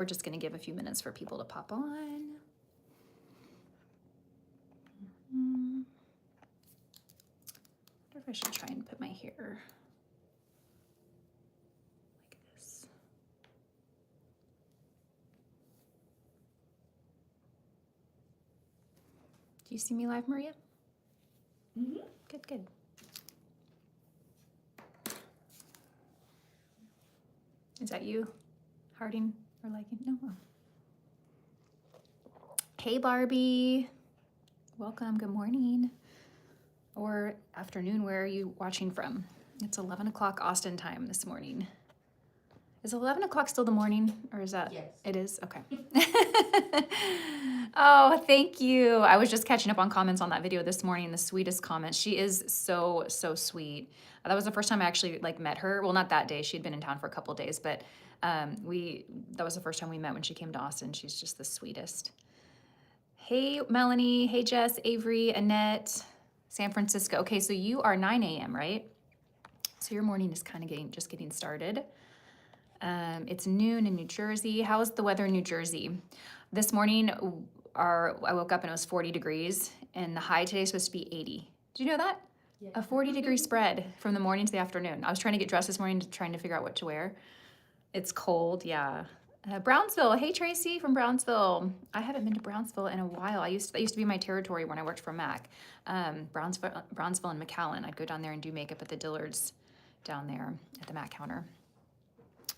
We're just going to give a few minutes for people to pop on. I wonder if I should try and put my hair like this. Do you see me live, Maria? Mm-hmm. Good, good. Is that you, Harding or liking? No. Oh. Hey, Barbie. Welcome. Good morning. Or afternoon. Where are you watching from? It's 11 o'clock Austin time this morning. Is 11 o'clock still the morning, or is that? Yes. It is? Okay. Oh, thank you. I was just catching up on comments on that video this morning. The sweetest comment. She is so, so sweet. That was the first time I actually met her. Well, not that day. She had been in town for a couple days, but that was the first time we met when she came to Austin. She's just the sweetest. Hey, Melanie. Hey, Jess, Avery, Annette, San Francisco. Okay, so you are 9 a.m., right? So your morning is kind of just getting started. It's noon in New Jersey. How's the weather in New Jersey? This morning, I woke up and it was 40 degrees, and the high today is supposed to be 80. Do you know that? Yeah. A 40-degree spread from the morning to the afternoon. I was trying to get dressed this morning, trying to figure out what to wear. It's cold, yeah. Brownsville. Hey, Tracy from Brownsville. I haven't been to Brownsville in a while. That used to be my territory when I worked for MAC. Brownsville and McAllen. I'd go down there and do makeup at the Dillards down there at the MAC counter.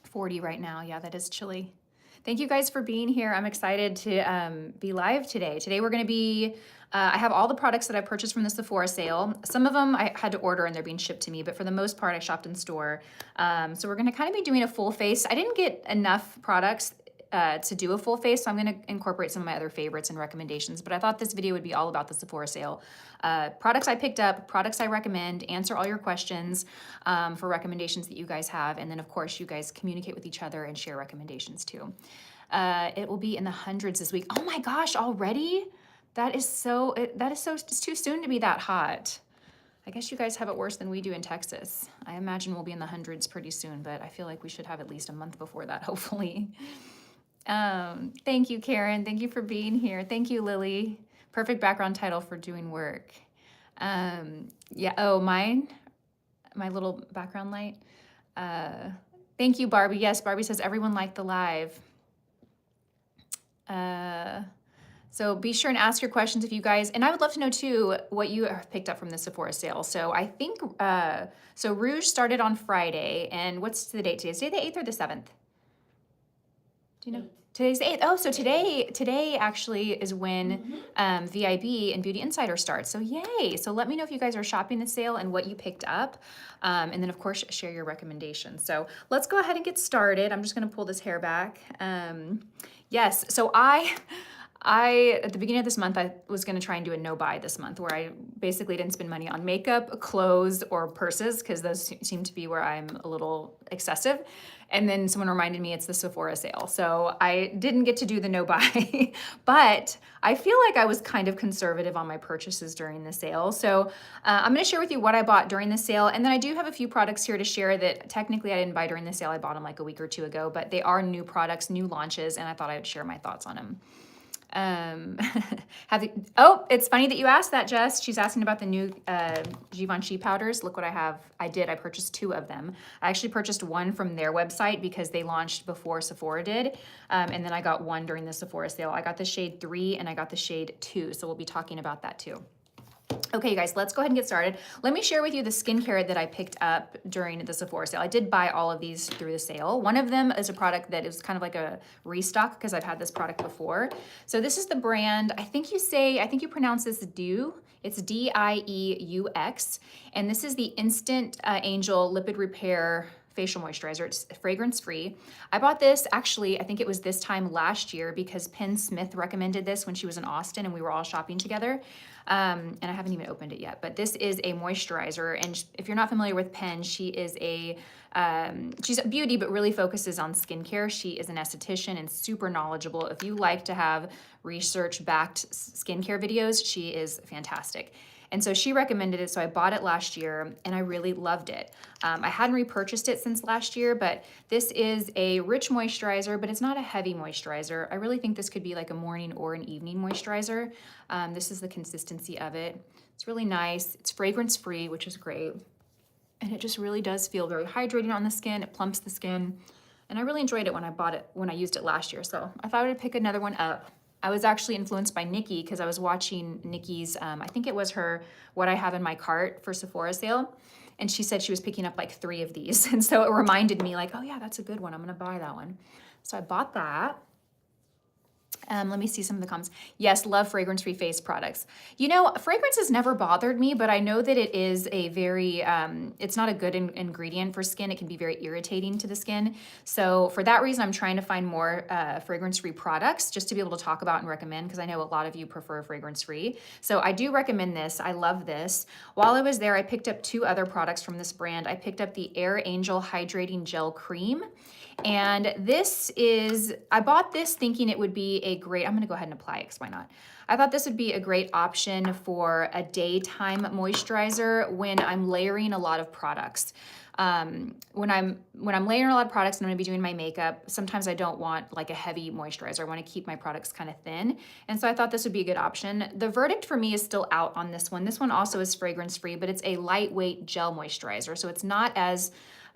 40 right now. Yeah, that is chilly. Thank you guys for being here. I'm excited to be live today. Today we're going to be, I have all the products that I purchased from the Sephora sale. Some of them I had to order and they're being shipped to me, but for the most part I shopped in store. So we're going to kind of be doing a full face. I didn't get enough products to do a full face, so I'm going to incorporate some of my other favorites and recommendations, but I thought this video would be all about the Sephora sale. Products I picked up, products I recommend, answer all your questions for recommendations that you guys have, and then of course you guys communicate with each other and share recommendations too. It will be in the hundreds this week. Oh my gosh, already? It's too soon to be that hot. I guess you guys have it worse than we do in Texas. I imagine we'll be in the hundreds pretty soon, but I feel like we should have at least a month before that, hopefully. Thank you, Karen. Thank you for being here. Thank you, Lily. Perfect background title for doing work. Yeah, oh, my little background light. Thank you, Barbie. Yes, Barbie says everyone liked the live. So be sure and ask your questions if you guys, and I would love to know too what you have picked up from the Sephora sale. So I think, so Rouge started on Friday, and what's the date today? Is today the 8th or the 7th? Do you know? Today's the 8th. Oh, so today actually is when VIB and Beauty Insider starts. So yay. So let me know if you guys are shopping the sale and what you picked up. And then of course, share your recommendations. So let's go ahead and get started. I'm just going to pull this hair back. Yes. So I at the beginning of this month, I was going to try and do a no buy this month where I basically didn't spend money on makeup, clothes, or purses because those seem to be where I'm a little excessive. And then someone reminded me it's the Sephora sale. So I didn't get to do the no buy, but I feel like I was kind of conservative on my purchases during the sale. So I'm going to share with you what I bought during the sale. And then I do have a few products here to share that technically I didn't buy during the sale. I bought them like a week or two ago, but they are new products, new launches, and I thought I would share my thoughts on them. Oh, it's funny that you asked that, Jess. She's asking about the new Givenchy powders. Look what I have. I purchased 2 of them. I actually purchased one from their website because they launched before Sephora did. And then I got one during the Sephora sale. I got the shade 3 and I got the shade 2. So we'll be talking about that too. Okay, you guys, let's go ahead and get started. Let me share with you the skincare that I picked up during the Sephora sale. I did buy all of these through the sale. One of them is a product that is kind of like a restock because I've had this product before. So this is the brand, I think you pronounce this Dieux. It's Dieux, and this is the Instant Angel Lipid Repair facial moisturizer. It's fragrance free. I bought this actually, I think it was this time last year because Penn Smith recommended this when she was in Austin and we were all shopping together. And I haven't even opened it yet, but this is a moisturizer. And if you're not familiar with Penn, she is she's a beauty, but really focuses on skincare. She is an esthetician and super knowledgeable. If you like to have research-backed skincare videos, she is fantastic. And so she recommended it, so I bought it last year and I really loved it. I hadn't repurchased it since last year, but this is a rich moisturizer, but it's not a heavy moisturizer. I really think this could be like a morning or an evening moisturizer. This is the consistency of it. It's really nice. It's fragrance free, which is great. And it just really does feel very hydrating on the skin. It plumps the skin. And I really enjoyed it when I used it last year. So I thought I would pick another one up. I was actually influenced by Nikki because I was watching Nikki's, I think it was her What I Have in My Cart for Sephora sale. And she said she was picking up like 3 of these. And so it reminded me like, oh yeah, that's a good one. I'm gonna buy that one. So I bought that. Let me see some of the comments. Yes, love fragrance-free face products. You know, fragrance has never bothered me, but I know that it is a very, it's not a good ingredient for skin. It can be very irritating to the skin. So for that reason, I'm trying to find more fragrance-free products just to be able to talk about and recommend, because I know a lot of you prefer fragrance-free. So I do recommend this. I love this. While I was there, I picked up 2 other products from this brand. I picked up the Air Angel Hydrating Gel Cream. And this is, I bought this thinking it would be a great, I'm gonna go ahead and apply it because why not? I thought this would be a great option for a daytime moisturizer when I'm layering a lot of products. When I'm layering a lot of products and I'm gonna be doing my makeup, sometimes I don't want like a heavy moisturizer. I wanna keep my products kind of thin. And so I thought this would be a good option. The verdict for me is still out on this one. This one also is fragrance free, but it's a lightweight gel moisturizer. So it's not as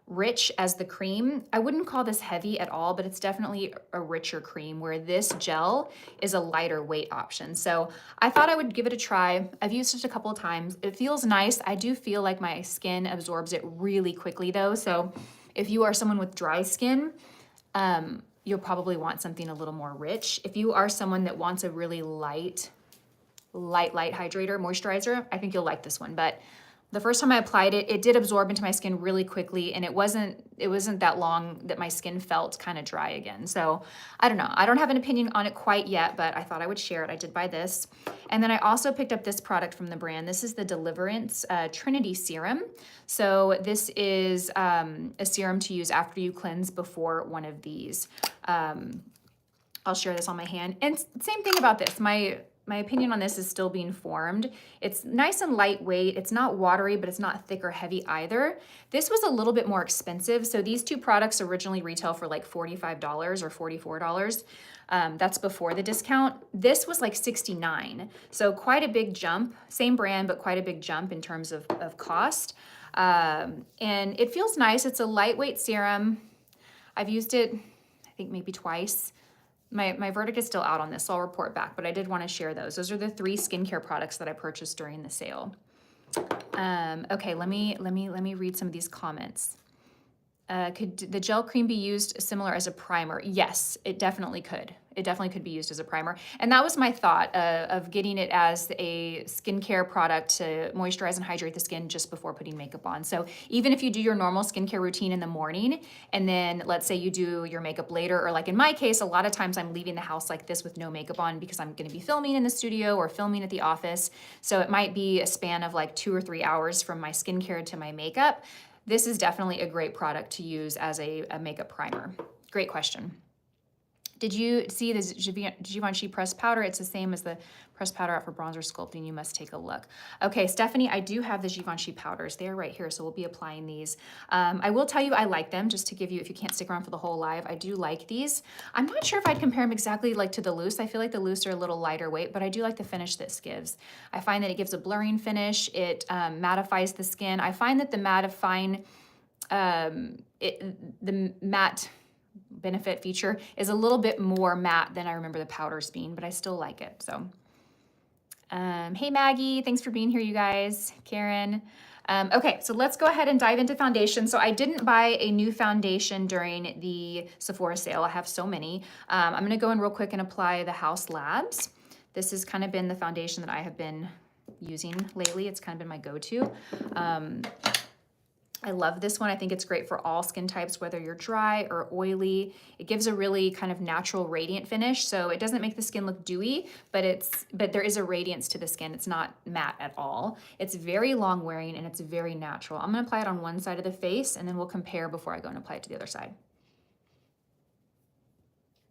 rich as the cream. I wouldn't call this heavy at all, but it's definitely a richer cream, where this gel is a lighter weight option. So I thought I would give it a try. I've used it a couple of times. It feels nice. I do feel like my skin absorbs it really quickly though. So if you are someone with dry skin, you'll probably want something a little more rich. If you are someone that wants a really light hydrator, moisturizer, I think you'll like this one. But the first time I applied it, it did absorb into my skin really quickly, and it wasn't that long that my skin felt kind of dry again. So I don't know. I don't have an opinion on it quite yet, but I thought I would share it. I did buy this. And then I also picked up this product from the brand. This is the Deliverance Trinity Serum. So this is a serum to use after you cleanse before one of these. I'll share this on my hand. And same thing about this. My opinion on this is still being formed. It's nice and lightweight. It's not watery, but it's not thick or heavy either. This was a little bit more expensive. So these 2 products originally retail for like $45 or $44. That's before the discount. This was like $69. So quite a big jump. Same brand, but quite a big jump in terms of cost. And it feels nice. It's a lightweight serum. I've used it, I think maybe twice. My verdict is still out on this, so I'll report back, but I did want to share those. Those are the 3 skincare products that I purchased during the sale. Okay, let me read some of these comments. Could the gel cream be used similar as a primer? Yes, it definitely could. It definitely could be used as a primer. And that was my thought of getting it as a skincare product to moisturize and hydrate the skin just before putting makeup on. So even if you do your normal skincare routine in the morning, and then let's say you do your makeup later, or like in my case, a lot of times I'm leaving the house like this with no makeup on because I'm gonna be filming in the studio or filming at the office. So it might be a span of like 2 or 3 hours from my skincare to my makeup. This is definitely a great product to use as a makeup primer. Great question. Did you see the Givenchy pressed powder? It's the same as the pressed powder out for bronzer sculpting. You must take a look. Okay, Stephanie, I do have the Givenchy powders. They're right here, so we'll be applying these. I will tell you I like them, just to give you, if you can't stick around for the whole live, I do like these. I'm not sure if I'd compare them exactly like to the loose. I feel like the loose are a little lighter weight, but I do like the finish this gives. I find that it gives a blurring finish. It mattifies the skin. I find that the mattifying, the matte benefit feature is a little bit more matte than I remember the powders being, but I still like it. So, hey Maggie, thanks for being here, you guys. Karen. Okay, so let's go ahead and dive into foundation. So I didn't buy a new foundation during the Sephora sale. I have so many. I'm gonna go in real quick and apply the House Labs. This has kind of been the foundation that I have been using lately. It's kind of been my go-to. I love this one. I think it's great for all skin types, whether you're dry or oily. It gives a really kind of natural radiant finish. So it doesn't make the skin look dewy, but there is a radiance to the skin. It's not matte at all. It's very long wearing and it's very natural. I'm gonna apply it on one side of the face and then we'll compare before I go and apply it to the other side.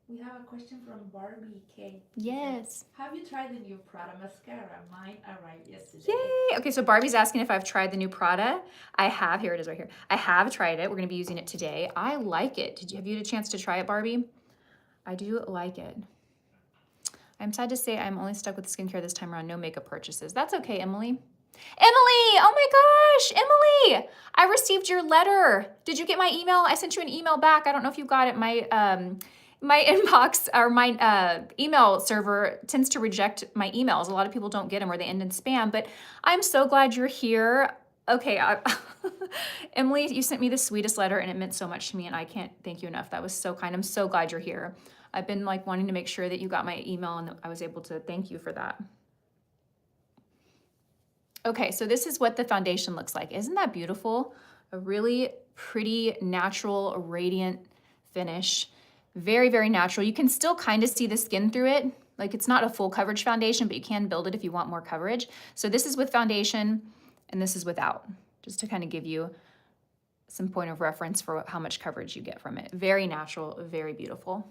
We have a question from Barbie K. Yes. Have you tried the new Prada mascara? Mine arrived yesterday. Yay! Okay, so Barbie's asking if I've tried the new Prada. I have. Here it is right here. I have tried it. We're going to be using it today. I like it. Have you had a chance to try it, Barbie? I do like it. I'm sad to say I'm only stuck with skincare this time around. No makeup purchases. That's okay, Emily. Emily! Oh my gosh! Emily! I received your letter. Did you get my email? I sent you an email back. I don't know if you got it. My inbox or my email server tends to reject my emails. A lot of people don't get them or they end in spam, but I'm so glad you're here. Okay, Emily, you sent me the sweetest letter and it meant so much to me and I can't thank you enough. That was so kind. I'm so glad you're here. I've been like wanting to make sure that you got my email and I was able to thank you for that. Okay, so this is what the foundation looks like. Isn't that beautiful? A really pretty, natural, radiant finish. Very, very natural. You can still kind of see the skin through it. Like it's not a full coverage foundation, but you can build it if you want more coverage. So this is with foundation and this is without, just to kind of give you some point of reference for how much coverage you get from it. Very natural, very beautiful.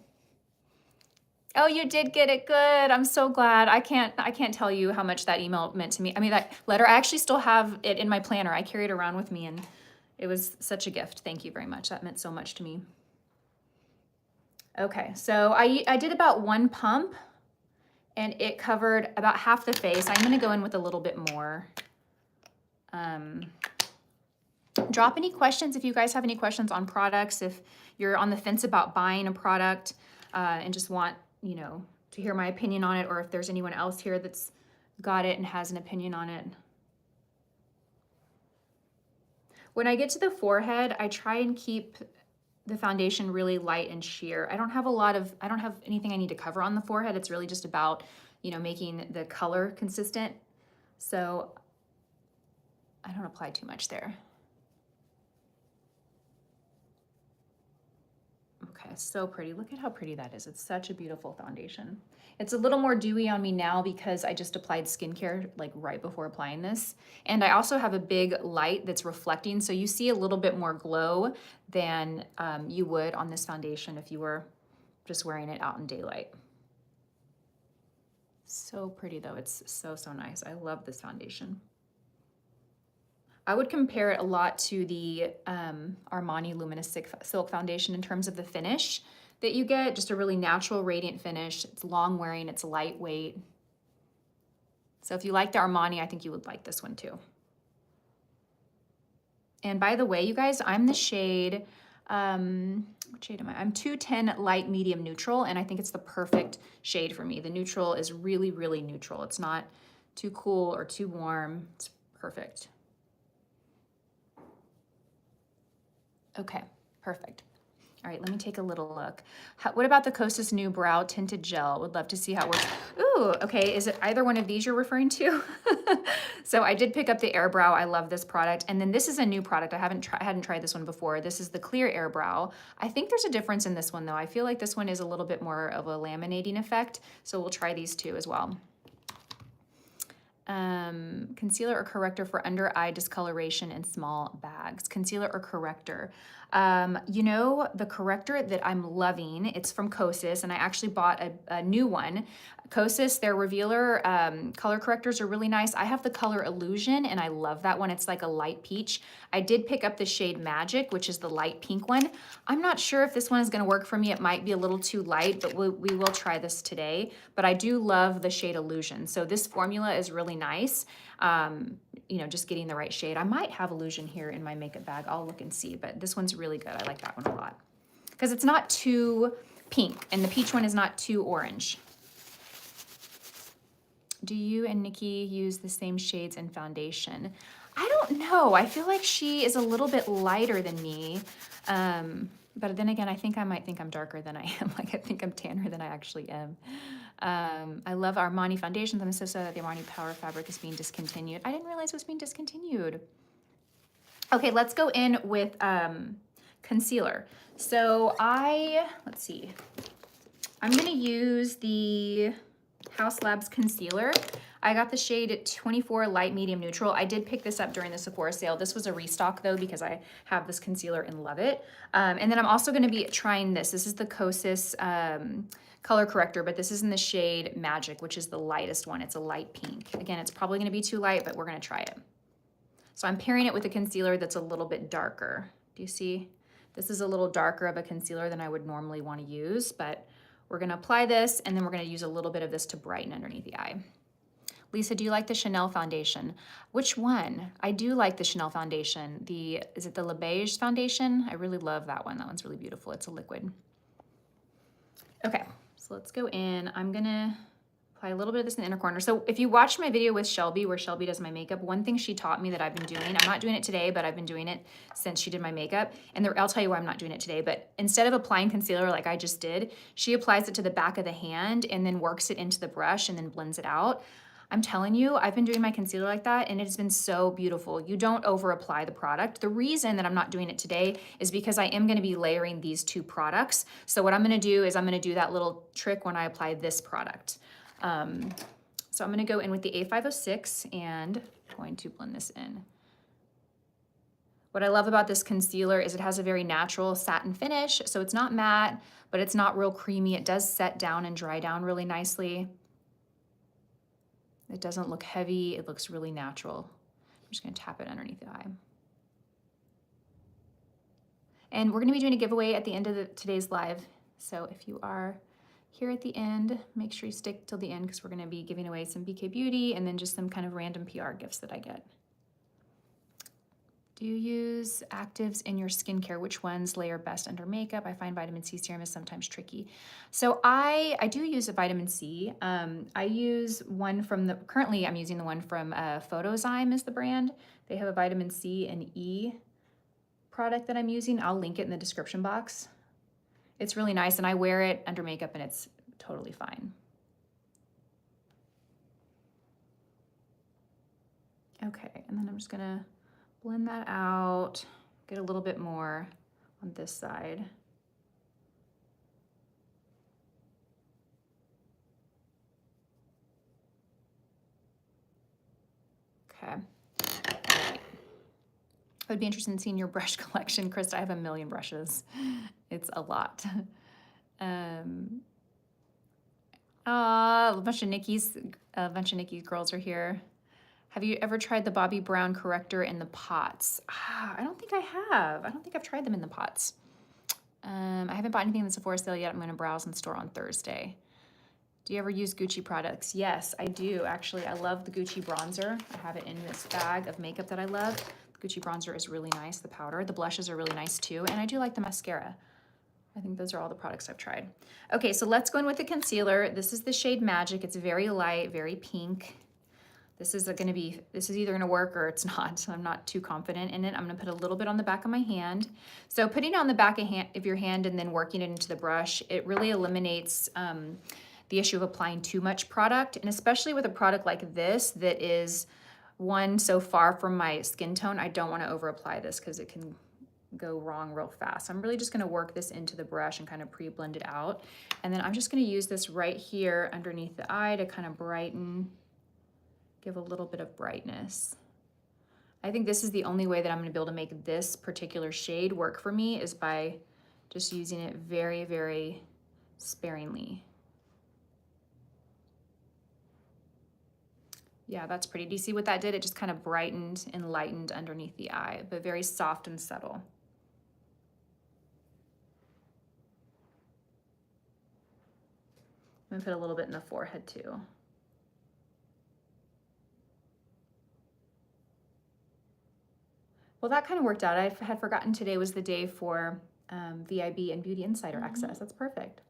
Oh, you did get it. Good. I'm so glad. I can't tell you how much that email meant to me. I mean, that letter, I actually still have it in my planner. I carry it around with me and it was such a gift. Thank you very much. That meant so much to me. Okay, so I did about 1 pump and it covered about half the face. I'm gonna go in with a little bit more. Drop any questions if you guys have any questions on products, if you're on the fence about buying a product and just want, you know, to hear my opinion on it, or if there's anyone else here that's got it and has an opinion on it. When I get to the forehead, I try and keep the foundation really light and sheer. I don't have anything I need to cover on the forehead. It's really just about, you know, making the color consistent. So I don't apply too much there. Okay, so pretty. Look at how pretty that is. It's such a beautiful foundation. It's a little more dewy on me now because I just applied skincare like right before applying this. And I also have a big light that's reflecting, so you see a little bit more glow than you would on this foundation if you were just wearing it out in daylight. So pretty though. It's so, so nice. I love this foundation. I would compare it a lot to the Armani Luminous Silk Foundation in terms of the finish that you get. Just a really natural, radiant finish. It's long wearing, it's lightweight. So if you like the Armani, I think you would like this one too. And by the way, you guys, I'm the shade, what shade am I? I'm 210 light medium neutral, and I think it's the perfect shade for me. The neutral is really, really neutral. It's not too cool or too warm. It's perfect. Okay, perfect. All right, let me take a little look. What about the Kosas New Brow Tinted Gel? Would love to see how it works. Ooh, okay, is it either one of these you're referring to? So I did pick up the Air Brow. I love this product. And then this is a new product. I hadn't tried this one before. This is the Clear Air Brow. I think there's a difference in this one though. I feel like this one is a little bit more of a laminating effect. So we'll try these two as well. Concealer or corrector for under eye discoloration in small bags. Concealer or corrector. You know, the corrector that I'm loving, it's from Kosas, and I actually bought a new one. Kosas, their revealer color correctors are really nice. I have the color Illusion, and I love that one. It's like a light peach. I did pick up the shade Magic, which is the light pink one. I'm not sure if this one is gonna work for me. It might be a little too light, but we will try this today. But I do love the shade Illusion. So this formula is really nice. You know, just getting the right shade. I might have Illusion here in my makeup bag. I'll look and see, but this one's really good. I like that one a lot because it's not too pink and the peach one is not too orange. Do you and Nikki use the same shades in foundation? I don't know. I feel like she is a little bit lighter than me. But then again, I think I might think I'm darker than I am. Like I think I'm tanner than I actually am. I love Armani foundations. I'm so sad that the Armani Power Fabric is being discontinued. I didn't realize it was being discontinued. Okay, let's go in with concealer. So let's see. I'm gonna use the House Labs concealer. I got the shade 24 Light Medium Neutral. I did pick this up during the Sephora sale. This was a restock though because I have this concealer and love it. And then I'm also going to be trying this. This is the Kosas color corrector, but this is in the shade Magic, which is the lightest one. It's a light pink. Again, it's probably going to be too light, but we're going to try it. So I'm pairing it with a concealer that's a little bit darker. Do you see? This is a little darker of a concealer than I would normally want to use, but we're going to apply this and then we're going to use a little bit of this to brighten underneath the eye. Lisa, do you like the Chanel foundation? Which one? I do like the Chanel foundation. Is it the Le Beige foundation? I really love that one. That one's really beautiful. It's a liquid. Okay, so let's go in. I'm gonna apply a little bit of this in the inner corner. So if you watched my video with Shelby, where Shelby does my makeup, one thing she taught me that I've been doing, I'm not doing it today, but I've been doing it since she did my makeup. And I'll tell you why I'm not doing it today, but instead of applying concealer like I just did, she applies it to the back of the hand and then works it into the brush and then blends it out. I'm telling you, I've been doing my concealer like that and it's been so beautiful. You don't over apply the product. The reason that I'm not doing it today is because I am gonna be layering these two products. So what I'm gonna do is I'm gonna do that little trick when I apply this product. So I'm gonna go in with the A506 and I'm going to blend this in. What I love about this concealer is it has a very natural satin finish. So it's not matte, but it's not real creamy. It does set down and dry down really nicely. It doesn't look heavy, it looks really natural. I'm just gonna tap it underneath the eye. And we're gonna be doing a giveaway at the end of today's live. So if you are here at the end, make sure you stick till the end because we're gonna be giving away some BK Beauty and then just some kind of random PR gifts that I get. Do you use actives in your skincare? Which ones layer best under makeup? I find vitamin C serum is sometimes tricky. So I do use a vitamin C. I use one from currently I'm using the one from Photozyme is the brand. They have a vitamin C and E product that I'm using. I'll link it in the description box. It's really nice and I wear it under makeup and it's totally fine. Okay, and then I'm just gonna blend that out, get a little bit more on this side. Okay. I would be interested in seeing your brush collection, Krista. I have a million brushes. It's a lot. A bunch of Nikki's girls are here. Have you ever tried the Bobbi Brown corrector in the pots? I don't think I have. I don't think I've tried them in the pots. I haven't bought anything in the Sephora sale yet. I'm gonna browse in store on Thursday. Do you ever use Gucci products? Yes, I do. Actually, I love the Gucci bronzer. I have it in this bag of makeup that I love. The Gucci bronzer is really nice, the powder. The blushes are really nice too. And I do like the mascara. I think those are all the products I've tried. Okay, so let's go in with the concealer. This is the shade Magic. It's very light, very pink. This is either gonna work or it's not, so I'm not too confident in it. I'm gonna put a little bit on the back of my hand. So putting it on the back of your hand and then working it into the brush, it really eliminates the issue of applying too much product, and especially with a product like this that is so far from my skin tone, I don't wanna over apply this because it can go wrong real fast. I'm really just gonna work this into the brush and kind of pre-blend it out. And then I'm just gonna use this right here underneath the eye to kind of brighten, give a little bit of brightness. I think this is the only way that I'm gonna be able to make this particular shade work for me is by just using it very, very sparingly. Yeah, that's pretty. Do you see what that did? It just kind of brightened and lightened underneath the eye, but very soft and subtle. I'm gonna put a little bit in the forehead too. Well, that kind of worked out. I had forgotten today was the day for VIB and Beauty Insider access. That's perfect.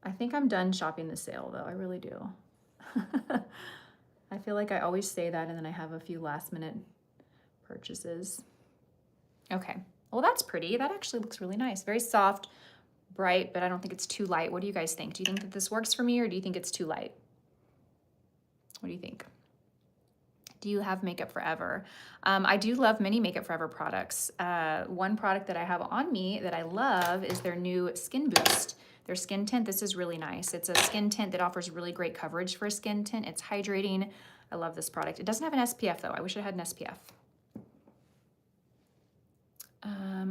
I think I'm done shopping the sale though. I really do. I feel like I always say that and then I have a few last minute purchases. Okay, well that's pretty. That actually looks really nice. Very soft, bright, but I don't think it's too light. What do you guys think? Do you think that this works for me or do you think it's too light? What do you think? Do you have Makeup Forever? I do love many Makeup Forever products. One product that I have on me that I love is their new Skin Boost. Their skin tint, this is really nice. It's a skin tint that offers really great coverage for a skin tint. It's hydrating. I love this product. It doesn't have an SPF though. I wish it had an SPF.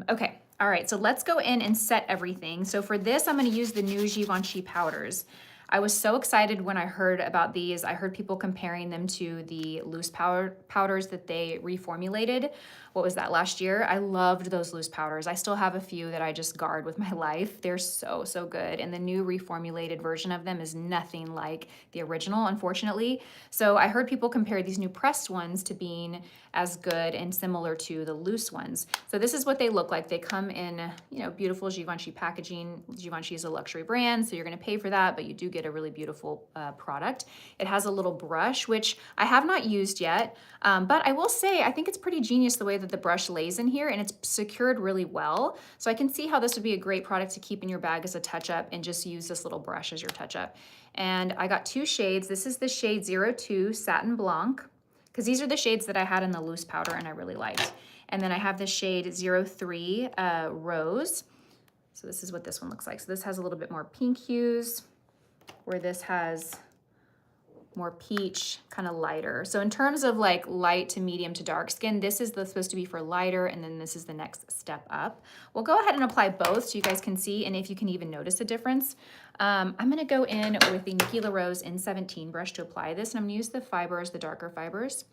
Okay, all right, so let's go in and set everything. So for this, I'm gonna use the new Givenchy powders. I was so excited when I heard about these. I heard people comparing them to the loose powders that they reformulated. What was that, last year? I loved those loose powders. I still have a few that I just guard with my life. They're so, so good. And the new reformulated version of them is nothing like the original, unfortunately. So I heard people compare these new pressed ones to being as good and similar to the loose ones. So this is what they look like. They come in, you know, beautiful Givenchy packaging. Givenchy is a luxury brand, so you're gonna pay for that, but you do get a really beautiful product. It has a little brush, which I have not used yet, but I will say, I think it's pretty genius the way that the brush lays in here, and it's secured really well. So I can see how this would be a great product to keep in your bag as a touch-up and just use this little brush as your touch-up. And I got 2 shades. This is the shade 02 Satin Blanc, because these are the shades that I had in the loose powder and I really liked. And then I have the shade 03 Rose. So this is what this one looks like. So this has a little bit more pink hues, where this has more peach, kind of lighter. So in terms of like light to medium to dark skin, this is supposed to be for lighter, and then this is the next step up. We'll go ahead and apply both so you guys can see, and if you can even notice a difference. I'm gonna go in with the Nikki La Rose N17 brush to apply this, and I'm gonna use the fibers, the darker fibers.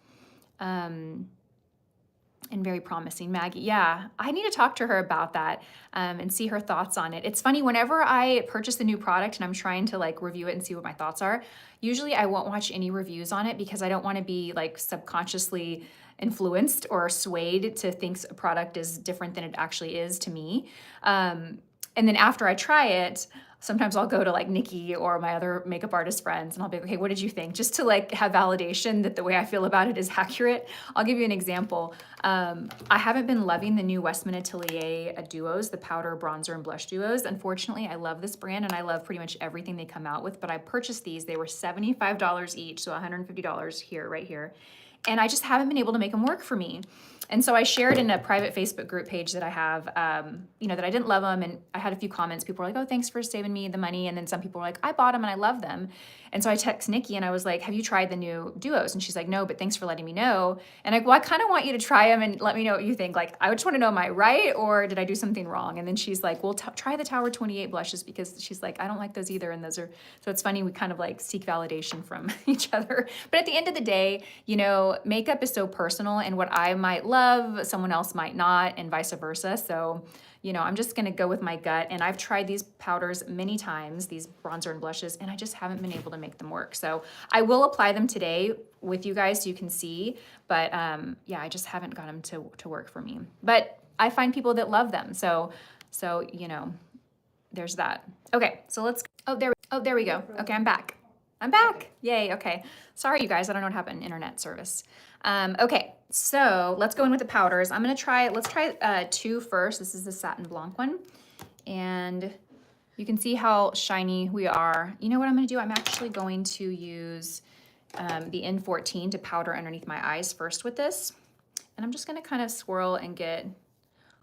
And very promising. Maggie, yeah, I need to talk to her about that and see her thoughts on it. It's funny, whenever I purchase a new product and I'm trying to like review it and see what my thoughts are, usually I won't watch any reviews on it because I don't want to be like subconsciously influenced or swayed to think a product is different than it actually is to me. And then after I try it, sometimes I'll go to like Nikki or my other makeup artist friends and I'll be like, okay, what did you think? Just to like have validation that the way I feel about it is accurate. I'll give you an example. I haven't been loving the new Westman Atelier duos, the powder, bronzer, and blush duos. Unfortunately, I love this brand and I love pretty much everything they come out with, but I purchased these. They were $75 each, so $150 here, right here. And I just haven't been able to make them work for me. And so I shared in a private Facebook group page that I have, you know, that I didn't love them. And I had a few comments. People were like, oh, thanks for saving me the money. And then some people were like, I bought them and I love them. And so I text Nikki and I was like, have you tried the new duos? And she's like, no, but thanks for letting me know. And I kind of want you to try them and let me know what you think. Like, I just want to know, am I right? Or did I do something wrong? And then she's like, well, try the Tower 28 blushes, because she's like, I don't like those either. And those are, so it's funny. We kind of like seek validation from each other. But at the end of the day, you know, makeup is so personal, and what I might love, someone else might not, and vice versa. So, you know, I'm just gonna go with my gut. And I've tried these powders many times, these bronzer and blushes, and I just haven't been able to make them work. So I will apply them today with you guys so you can see, but yeah, I just haven't got them to work for me. But I find people that love them. So you know, there's that. Okay, so let's, oh, there we go. Okay, I'm back. I'm back. Yay, okay. Sorry, you guys, I don't know what happened, internet service. Okay, so let's go in with the powders. Let's try 2 first. This is the Satin Blanc one. And you can see how shiny we are. You know what I'm gonna do? I'm actually going to use the N14 to powder underneath my eyes first with this. And I'm just gonna kind of swirl and get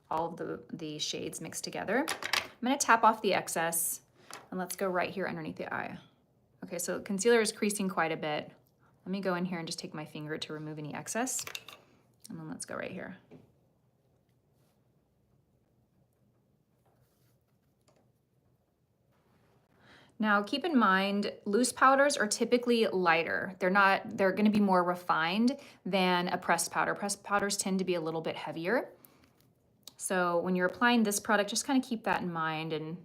all of the shades mixed together. I'm gonna tap off the excess, and let's go right here underneath the eye. Okay, so concealer is creasing quite a bit. Let me go in here and just take my finger to remove any excess. And then let's go right here. Now keep in mind, loose powders are typically lighter. They're gonna be more refined than a pressed powder. Pressed powders tend to be a little bit heavier. So when you're applying this product, just kind of keep that in mind. And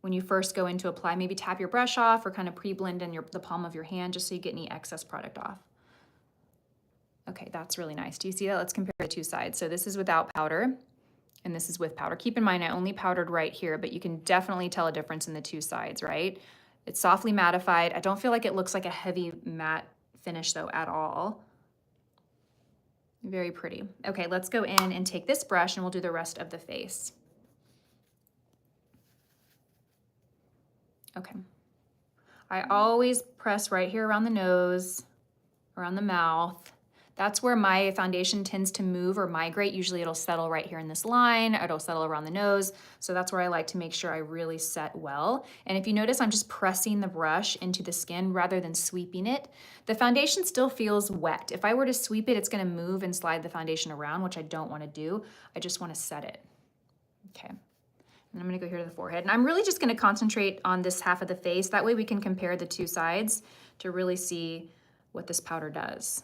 when you first go in to apply, maybe tap your brush off or kind of pre-blend in the palm of your hand just so you get any excess product off. Okay, that's really nice. Do you see that? Let's compare the 2 sides. So this is without powder and this is with powder. Keep in mind, I only powdered right here, but you can definitely tell a difference in the 2 sides, right? It's softly mattified. I don't feel like it looks like a heavy matte finish though at all. Very pretty. Okay, let's go in and take this brush and we'll do the rest of the face. Okay. I always press right here around the nose, around the mouth. That's where my foundation tends to move or migrate. Usually it'll settle right here in this line, or it'll settle around the nose. So that's where I like to make sure I really set well. And if you notice, I'm just pressing the brush into the skin rather than sweeping it. The foundation still feels wet. If I were to sweep it, it's gonna move and slide the foundation around, which I don't wanna do. I just wanna set it. Okay. And I'm gonna go here to the forehead. And I'm really just gonna concentrate on this half of the face. That way we can compare the two sides to really see what this powder does.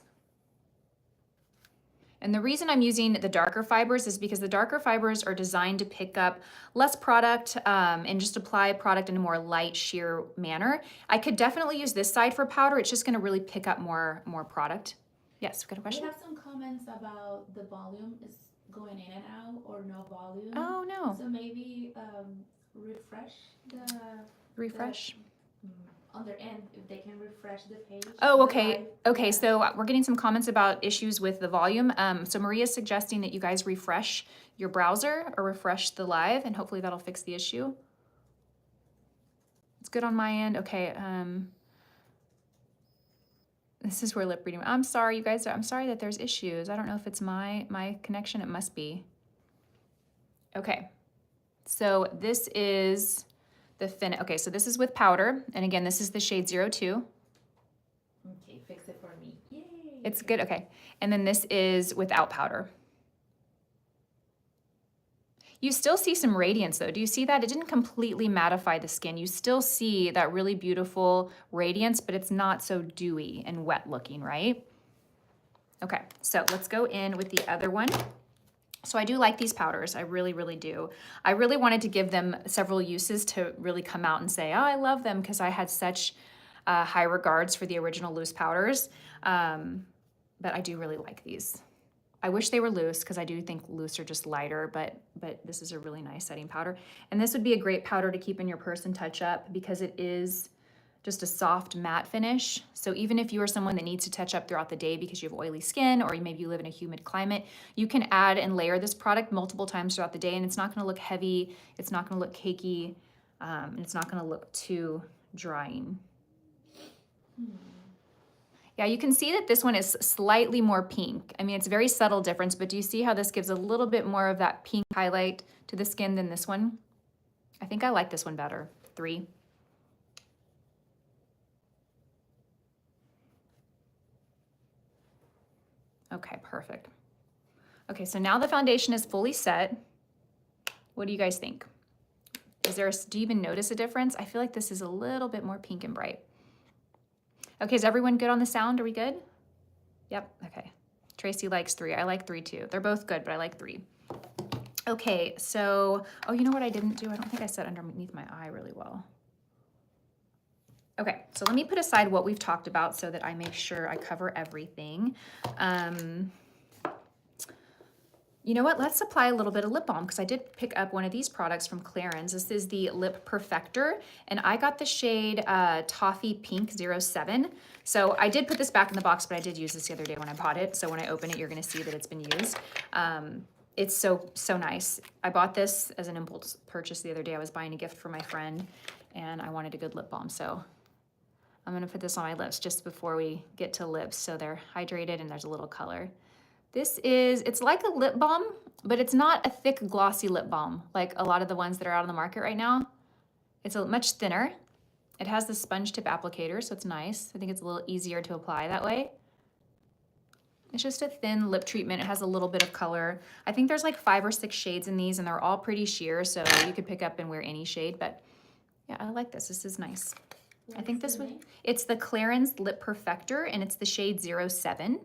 And the reason I'm using the darker fibers is because the darker fibers are designed to pick up less product and just apply product in a more light, sheer manner. I could definitely use this side for powder. It's just gonna really pick up more product. Yes, we got a question? We have some comments about the volume is going in and out or no volume. Oh, no. So maybe refresh the... Refresh. On their end, if they can refresh the page. Oh, the okay. live. Okay, Yeah. so we're getting some comments about issues with the volume. So Maria's suggesting that you guys refresh your browser or refresh the live, and hopefully that'll fix the issue. It's good on my end. Okay. This is where lip reading. I'm sorry, you guys. I'm sorry that there's issues. I don't know if it's my connection. It must be. Okay. So this is the fin. Okay, so this is with powder, and again, this is the shade 02. Okay, fix it for me. Yay! It's good, okay. And then this is without powder. You still see some radiance though. Do you see that? It didn't completely mattify the skin. You still see that really beautiful radiance, but it's not so dewy and wet looking, right? Okay, so let's go in with the other one. So I do like these powders. I really, really do. I really wanted to give them several uses to really come out and say, oh, I love them, because I had such high regards for the original loose powders. But I do really like these. I wish they were loose, because I do think loose are just lighter, but this is a really nice setting powder. And this would be a great powder to keep in your purse and touch up, because it is just a soft matte finish. So even if you are someone that needs to touch up throughout the day because you have oily skin, or maybe you live in a humid climate, you can add and layer this product multiple times throughout the day, and it's not gonna look heavy, it's not gonna look cakey, and it's not gonna look too drying. Yeah, you can see that this one is slightly more pink. I mean, it's a very subtle difference, but do you see how this gives a little bit more of that pink highlight to the skin than this one? I think I like this one better. 3. Okay, perfect. Okay, so now the foundation is fully set. What do you guys think? Do you even notice a difference? I feel like this is a little bit more pink and bright. Okay, is everyone good on the sound? Are we good? Yep, okay. Tracy likes 3. I like 3 too. They're both good, but I like 3. Okay, so, oh, you know what I didn't do? I don't think I set underneath my eye really well. Okay, so let me put aside what we've talked about so that I make sure I cover everything. You know what? Let's apply a little bit of lip balm, because I did pick up one of these products from Clarins. This is the Lip Perfector, and I got the shade Toffee Pink 07. So I did put this back in the box, but I did use this the other day when I bought it. So when I open it, you're gonna see that it's been used. It's so nice. I bought this as an impulse purchase the other day. I was buying a gift for my friend, and I wanted a good lip balm. So I'm gonna put this on my lips just before we get to lips, so they're hydrated and there's a little color. It's like a lip balm, but it's not a thick, glossy lip balm like a lot of the ones that are out on the market right now. It's much thinner. It has the sponge tip applicator, so it's nice. I think it's a little easier to apply that way. It's just a thin lip treatment. It has a little bit of color. I think there's like 5 or 6 shades in these, and they're all pretty sheer, so you could pick up and wear any shade, but yeah, I like this. This is nice. I think this one, it's the Clarins Lip Perfector, and it's the shade 07.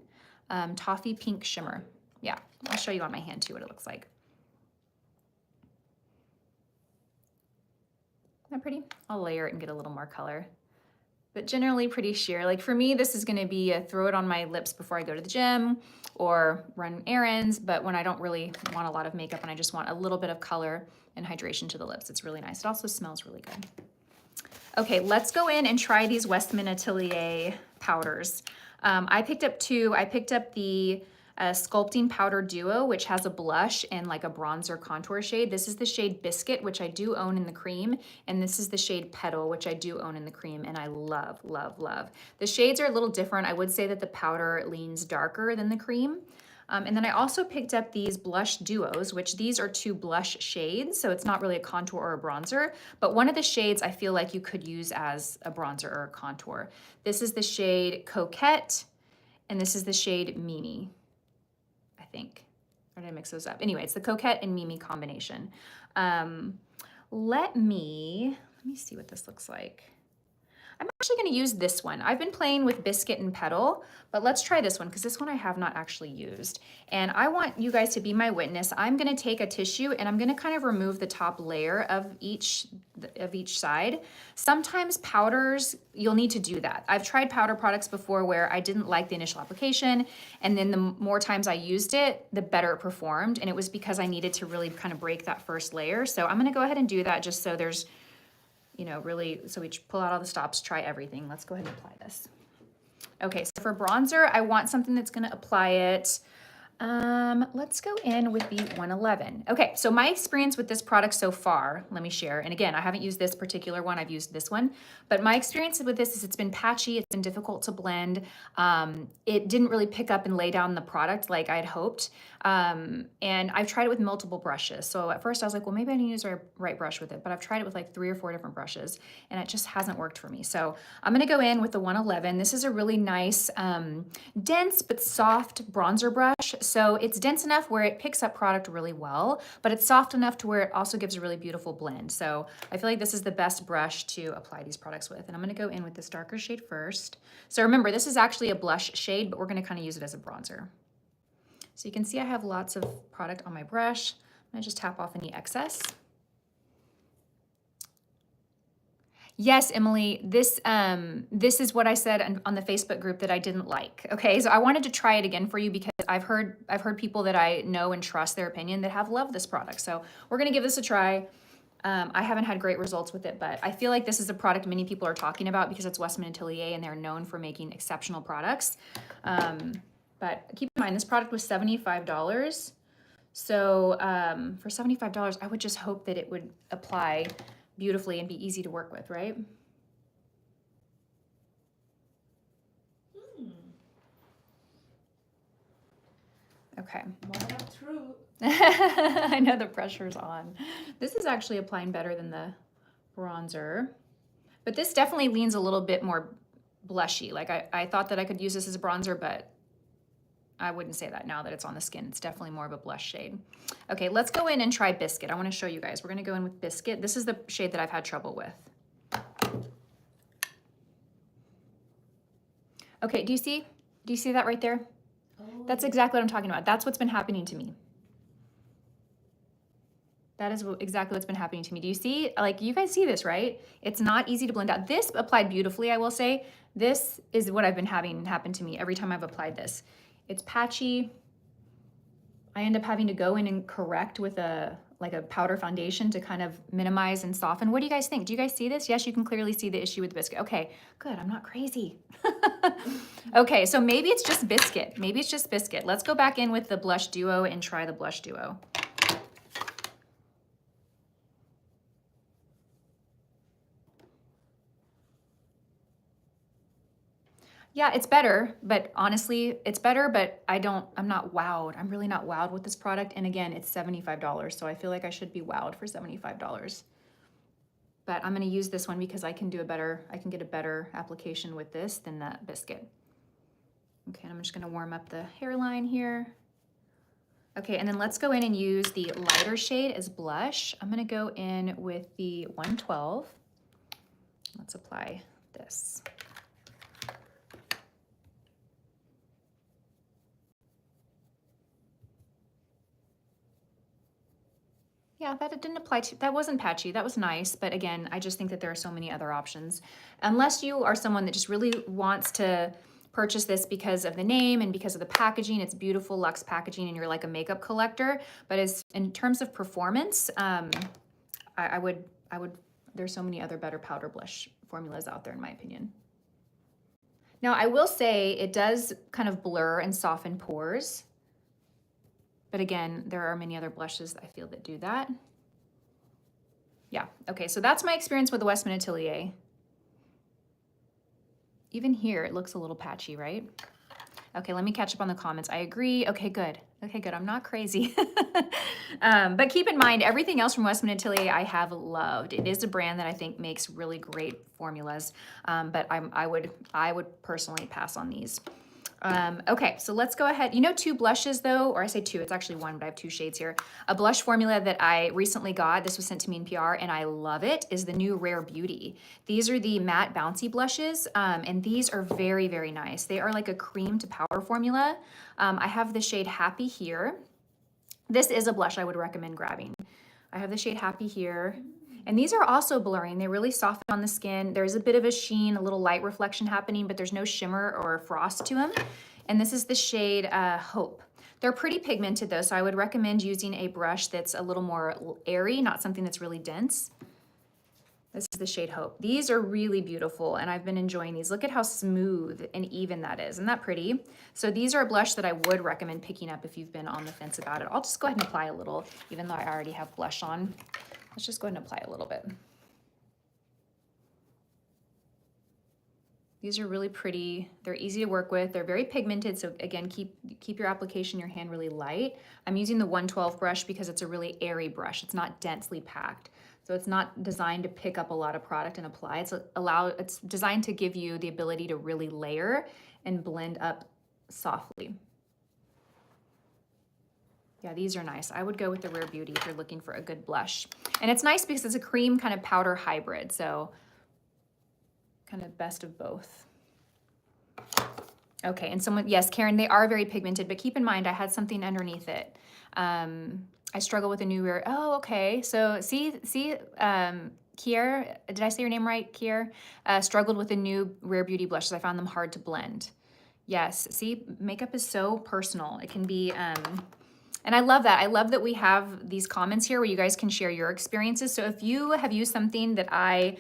Toffee Pink Shimmer. Yeah, I'll show you on my hand too what it looks like. Isn't that pretty? I'll layer it and get a little more color. But generally pretty sheer. Like for me, this is gonna be a throw it on my lips before I go to the gym or run errands, but when I don't really want a lot of makeup and I just want a little bit of color and hydration to the lips, it's really nice. It also smells really good. Okay, let's go in and try these Westman Atelier powders. I picked up 2. I picked up the Sculpting Powder Duo, which has a blush and like a bronzer contour shade. This is the shade Biscuit, which I do own in the cream. And this is the shade Petal, which I do own in the cream. And I love, love, love. The shades are a little different. I would say that the powder leans darker than the cream. And then I also picked up these blush duos, which these are 2 blush shades. So it's not really a contour or a bronzer, but one of the shades I feel like you could use as a bronzer or a contour. This is the shade Coquette, and this is the shade Mimi, I think. Or did I mix those up? Anyway, it's the Coquette and Mimi combination. Let me see what this looks like. I'm actually going to use this one. I've been playing with Biscuit and Petal, but let's try this one because this one I have not actually used. And I want you guys to be my witness. I'm going to take a tissue and I'm going to kind of remove the top layer of each side. Sometimes powders, you'll need to do that. I've tried powder products before where I didn't like the initial application, and then the more times I used it, the better it performed. And it was because I needed to really kind of break that first layer. So I'm going to go ahead and do that just so there's, you know, really, so we pull out all the stops, try everything. Let's go ahead and apply this. Okay, so for bronzer, I want something that's gonna apply it. Let's go in with the 111. Okay, so my experience with this product so far, let me share. And again, I haven't used this particular one, I've used this one. But my experience with this is it's been patchy, it's been difficult to blend. It didn't really pick up and lay down the product like I'd hoped. And I've tried it with multiple brushes. So at first I was like, well, maybe I need to use the right brush with it. But I've tried it with like 3 or 4 different brushes and it just hasn't worked for me. So I'm gonna go in with the 111. This is a really nice, dense but soft bronzer brush. So it's dense enough where it picks up product really well, but it's soft enough to where it also gives a really beautiful blend. So I feel like this is the best brush to apply these products with. And I'm gonna go in with this darker shade first. So remember, this is actually a blush shade, but we're gonna kind of use it as a bronzer. So you can see I have lots of product on my brush. I'm gonna just tap off any excess. Yes, Emily, this is what I said on the Facebook group that I didn't like. Okay, so I wanted to try it again for you because I've heard people that I know and trust their opinion that have loved this product. So we're gonna give this a try. I haven't had great results with it, but I feel like this is a product many people are talking about because it's Westman Atelier and they're known for making exceptional products. But keep in mind, this product was $75. So for $75, I would just hope that it would apply beautifully and be easy to work with, right? Okay. True. I know the pressure's on. This is actually applying better than the bronzer, but this definitely leans a little bit more blushy. Like I thought that I could use this as a bronzer, but I wouldn't say that now that it's on the skin. It's definitely more of a blush shade. Okay, let's go in and try Biscuit. I want to show you guys. We're going to go in with Biscuit. This is the shade that I've had trouble with. Okay, do you see that right there? Oh. That's exactly what I'm talking about. That's what's been happening to me. That is exactly what's been happening to me. Do you see? Like, you guys see this, right? It's not easy to blend out. This applied beautifully, I will say. This is what I've been having happen to me every time I've applied this. It's patchy. I end up having to go in and correct with a powder foundation to kind of minimize and soften. What do you guys think? Do you guys see this? Yes, you can clearly see the issue with Biscuit. Okay, good. I'm not crazy. Okay, so maybe it's just Biscuit. Maybe it's just Biscuit. Let's go back in with the Blush Duo and try the Blush Duo. Yeah, it's better, but honestly, it's better, but I'm not wowed. I'm really not wowed with this product. And again, it's $75, so I feel like I should be wowed for $75. But I'm gonna use this one because I can get a better application with this than that Biscuit. Okay, and I'm just gonna warm up the hairline here. Okay, and then let's go in and use the lighter shade as blush. I'm gonna go in with the 112. Let's apply this. Yeah, that didn't apply to, that wasn't patchy, that was nice, but again, I just think that there are so many other options. Unless you are someone that just really wants to purchase this because of the name and because of the packaging, it's beautiful luxe packaging and you're like a makeup collector, but in terms of performance, I would, there's so many other better powder blush formulas out there in my opinion. Now I will say it does kind of blur and soften pores. But again, there are many other blushes I feel that do that. Yeah, okay, so that's my experience with the Westman Atelier. Even here, it looks a little patchy, right? Okay, let me catch up on the comments. I agree. Okay, good. Okay, good. I'm not crazy. But keep in mind, everything else from Westman Atelier I have loved. It is a brand that I think makes really great formulas, but I would personally pass on these. Okay, so let's go ahead. You know, two blushes though, or I say two, it's actually one, but I have two shades here. A blush formula that I recently got, this was sent to me in PR and I love it, is the new Rare Beauty. These are the matte bouncy blushes, and these are very, very nice. They are like a cream to powder formula. I have the shade Happy here. This is a blush I would recommend grabbing. I have the shade Happy here. And these are also blurring. They really soften on the skin. There's a bit of a sheen, a little light reflection happening, but there's no shimmer or frost to them. And this is the shade Hope. They're pretty pigmented though, so I would recommend using a brush that's a little more airy, not something that's really dense. This is the shade Hope. These are really beautiful and I've been enjoying these. Look at how smooth and even that is. Isn't that pretty? So these are a blush that I would recommend picking up if you've been on the fence about it. I'll just go ahead and apply a little, even though I already have blush on. Let's just go ahead and apply a little bit. These are really pretty. They're easy to work with. They're very pigmented. So again, keep your application, your hand really light. I'm using the 112 brush because it's a really airy brush. It's not densely packed. So it's not designed to pick up a lot of product and apply. It's designed to give you the ability to really layer and blend up softly. Yeah, these are nice. I would go with the Rare Beauty if you're looking for a good blush. And it's nice because it's a cream kind of powder hybrid. So kind of best of both. Okay, and someone, yes, Karen, they are very pigmented, but keep in mind I had something underneath it. I struggle with a new Rare, oh, okay. So see, Kier, did I say your name right, Kier? Struggled with the new Rare Beauty blushes. I found them hard to blend. Yes, see, makeup is so personal. It can be, and I love that. I love that we have these comments here where you guys can share your experiences. So if you have used something that I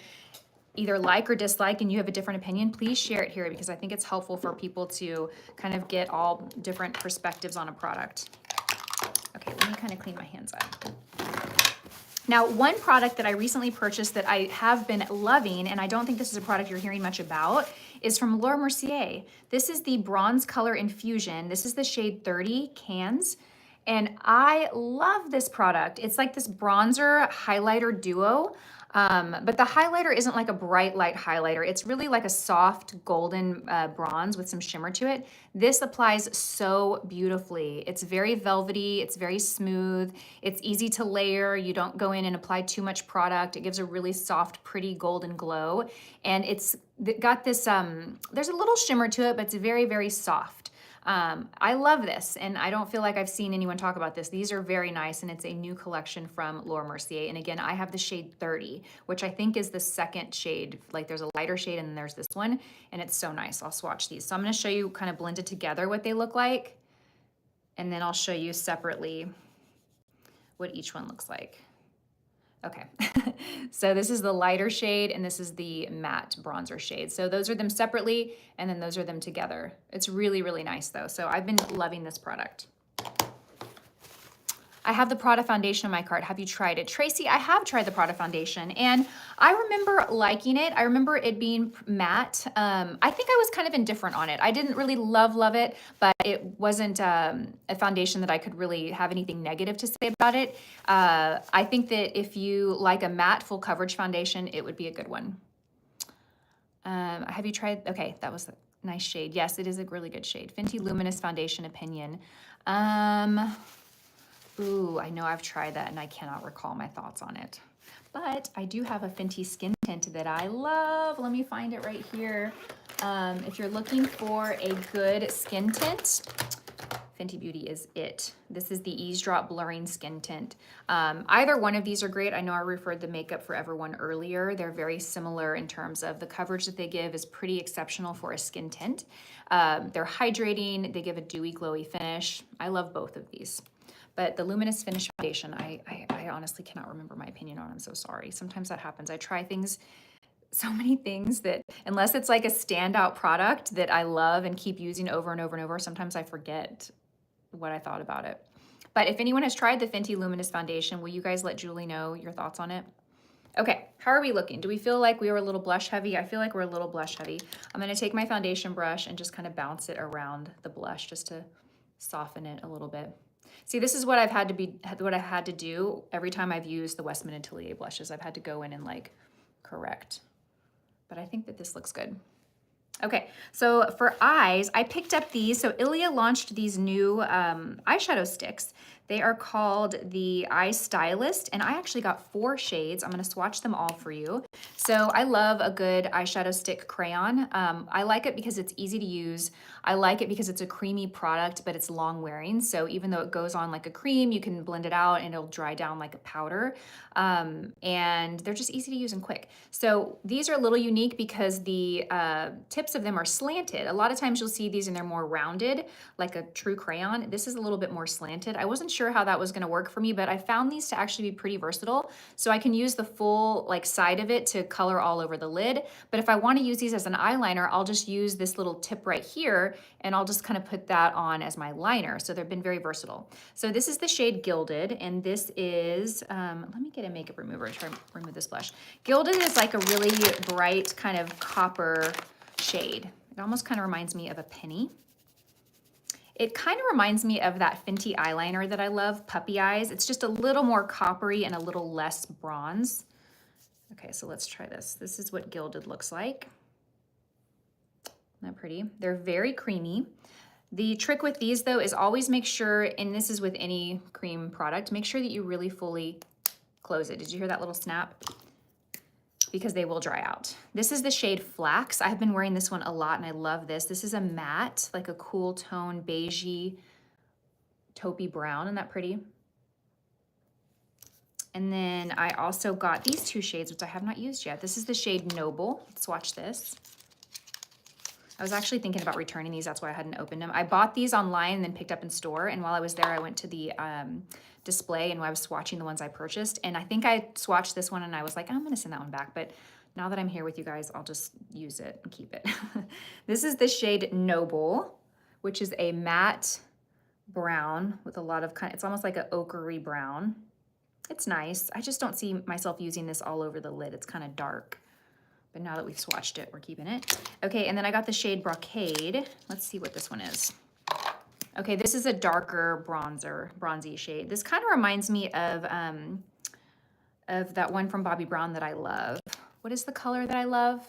either like or dislike and you have a different opinion, please share it here because I think it's helpful for people to kind of get all different perspectives on a product. Okay, let me kind of clean my hands up. Now, one product that I recently purchased that I have been loving, and I don't think this is a product you're hearing much about, is from Laura Mercier. This is the Bronze Color Infusion. This is the shade 30 Cans. And I love this product. It's like this bronzer highlighter duo, but the highlighter isn't like a bright light highlighter. It's really like a soft golden bronze with some shimmer to it. This applies so beautifully. It's very velvety, it's very smooth, it's easy to layer. You don't go in and apply too much product. It gives a really soft, pretty golden glow. And it's got this, there's a little shimmer to it, but it's very, very soft. I love this, and I don't feel like I've seen anyone talk about this. These are very nice, and it's a new collection from Laura Mercier. And again, I have the shade 30, which I think is the second shade. Like there's a lighter shade, and then there's this one, and it's so nice. I'll swatch these. So I'm going to show you kind of blended together what they look like, and then I'll show you separately what each one looks like. Okay, so this is the lighter shade and this is the matte bronzer shade. So those are them separately and then those are them together. It's really, really nice though. So I've been loving this product. I have the Prada foundation on my cart. Have you tried it? Tracy, I have tried the Prada foundation and I remember liking it. I remember it being matte. I think I was kind of indifferent on it. I didn't really love it, but it wasn't a foundation that I could really have anything negative to say about it. I think that if you like a matte full coverage foundation, it would be a good one. Have you tried? Okay, that was a nice shade. Yes, it is a really good shade. Fenty Luminous Foundation Opinion. Ooh, I know I've tried that and I cannot recall my thoughts on it. But I do have a Fenty skin tint that I love. Let me find it right here. If you're looking for a good skin tint, Fenty Beauty is it. This is the Eavesdrop Blurring Skin Tint. Either one of these are great. I know I referred the Makeup Forever one earlier. They're very similar in terms of the coverage that they give is pretty exceptional for a skin tint. They're hydrating. They give a dewy, glowy finish. I love both of these. But the Luminous Finish Foundation, I honestly cannot remember my opinion on. I'm so sorry. Sometimes that happens. I try things, so many things that, unless it's like a standout product that I love and keep using over and over and over, sometimes I forget what I thought about it. But if anyone has tried the Fenty Luminous Foundation, will you guys let Julie know your thoughts on it? Okay, how are we looking? Do we feel like we were a little blush heavy? I feel like we're a little blush heavy. I'm gonna take my foundation brush and just kind of bounce it around the blush just to soften it a little bit. See, this is what I've had to do every time I've used the Westman Atelier blushes. I've had to go in and like correct. But I think that this looks good. Okay, so for eyes, I picked up these. So Ilia launched these new eyeshadow sticks. They are called the Eye Stylist, and I actually got 4 shades. I'm gonna swatch them all for you. So I love a good eyeshadow stick crayon. I like it because it's easy to use. I like it because it's a creamy product, but it's long wearing. So even though it goes on like a cream, you can blend it out and it'll dry down like a powder. And they're just easy to use and quick. So these are a little unique because the tips of them are slanted. A lot of times you'll see these and they're more rounded, like a true crayon. This is a little bit more slanted. I wasn't sure how that was gonna work for me, but I found these to actually be pretty versatile. So I can use the full like side of it to color all over the lid. But if I wanna use these as an eyeliner, I'll just use this little tip right here and I'll just kind of put that on as my liner. So they've been very versatile. So this is the shade Gilded, and this is, let me get a makeup remover to try and remove this blush. Gilded is like a really bright kind of copper shade. It almost kind of reminds me of a penny. It kind of reminds me of that Fenty eyeliner that I love, Puppy Eyes. It's just a little more coppery and a little less bronze. Okay, so let's try this. This is what Gilded looks like. Isn't that pretty? They're very creamy. The trick with these though is always make sure, and this is with any cream product, make sure that you really fully close it. Did you hear that little snap? Because they will dry out. This is the shade Flax. I've been wearing this one a lot and I love this. This is a matte, like a cool tone, beigey, taupey brown. Isn't that pretty? And then I also got these 2 shades, which I have not used yet. This is the shade Noble. Let's swatch this. I was actually thinking about returning these. That's why I hadn't opened them. I bought these online and then picked up in store. And while I was there, I went to the display and I was swatching the ones I purchased. And I think I swatched this one and I was like, I'm gonna send that one back. But now that I'm here with you guys, I'll just use it and keep it. This is the shade Noble, which is a matte brown with a lot of it's almost like an ochre-y brown. It's nice. I just don't see myself using this all over the lid. It's kind of dark. But now that we've swatched it, we're keeping it. Okay, and then I got the shade Brocade. Let's see what this one is. Okay, this is a darker bronzy shade. This kind of reminds me of that one from Bobbi Brown that I love. What is the color that I love?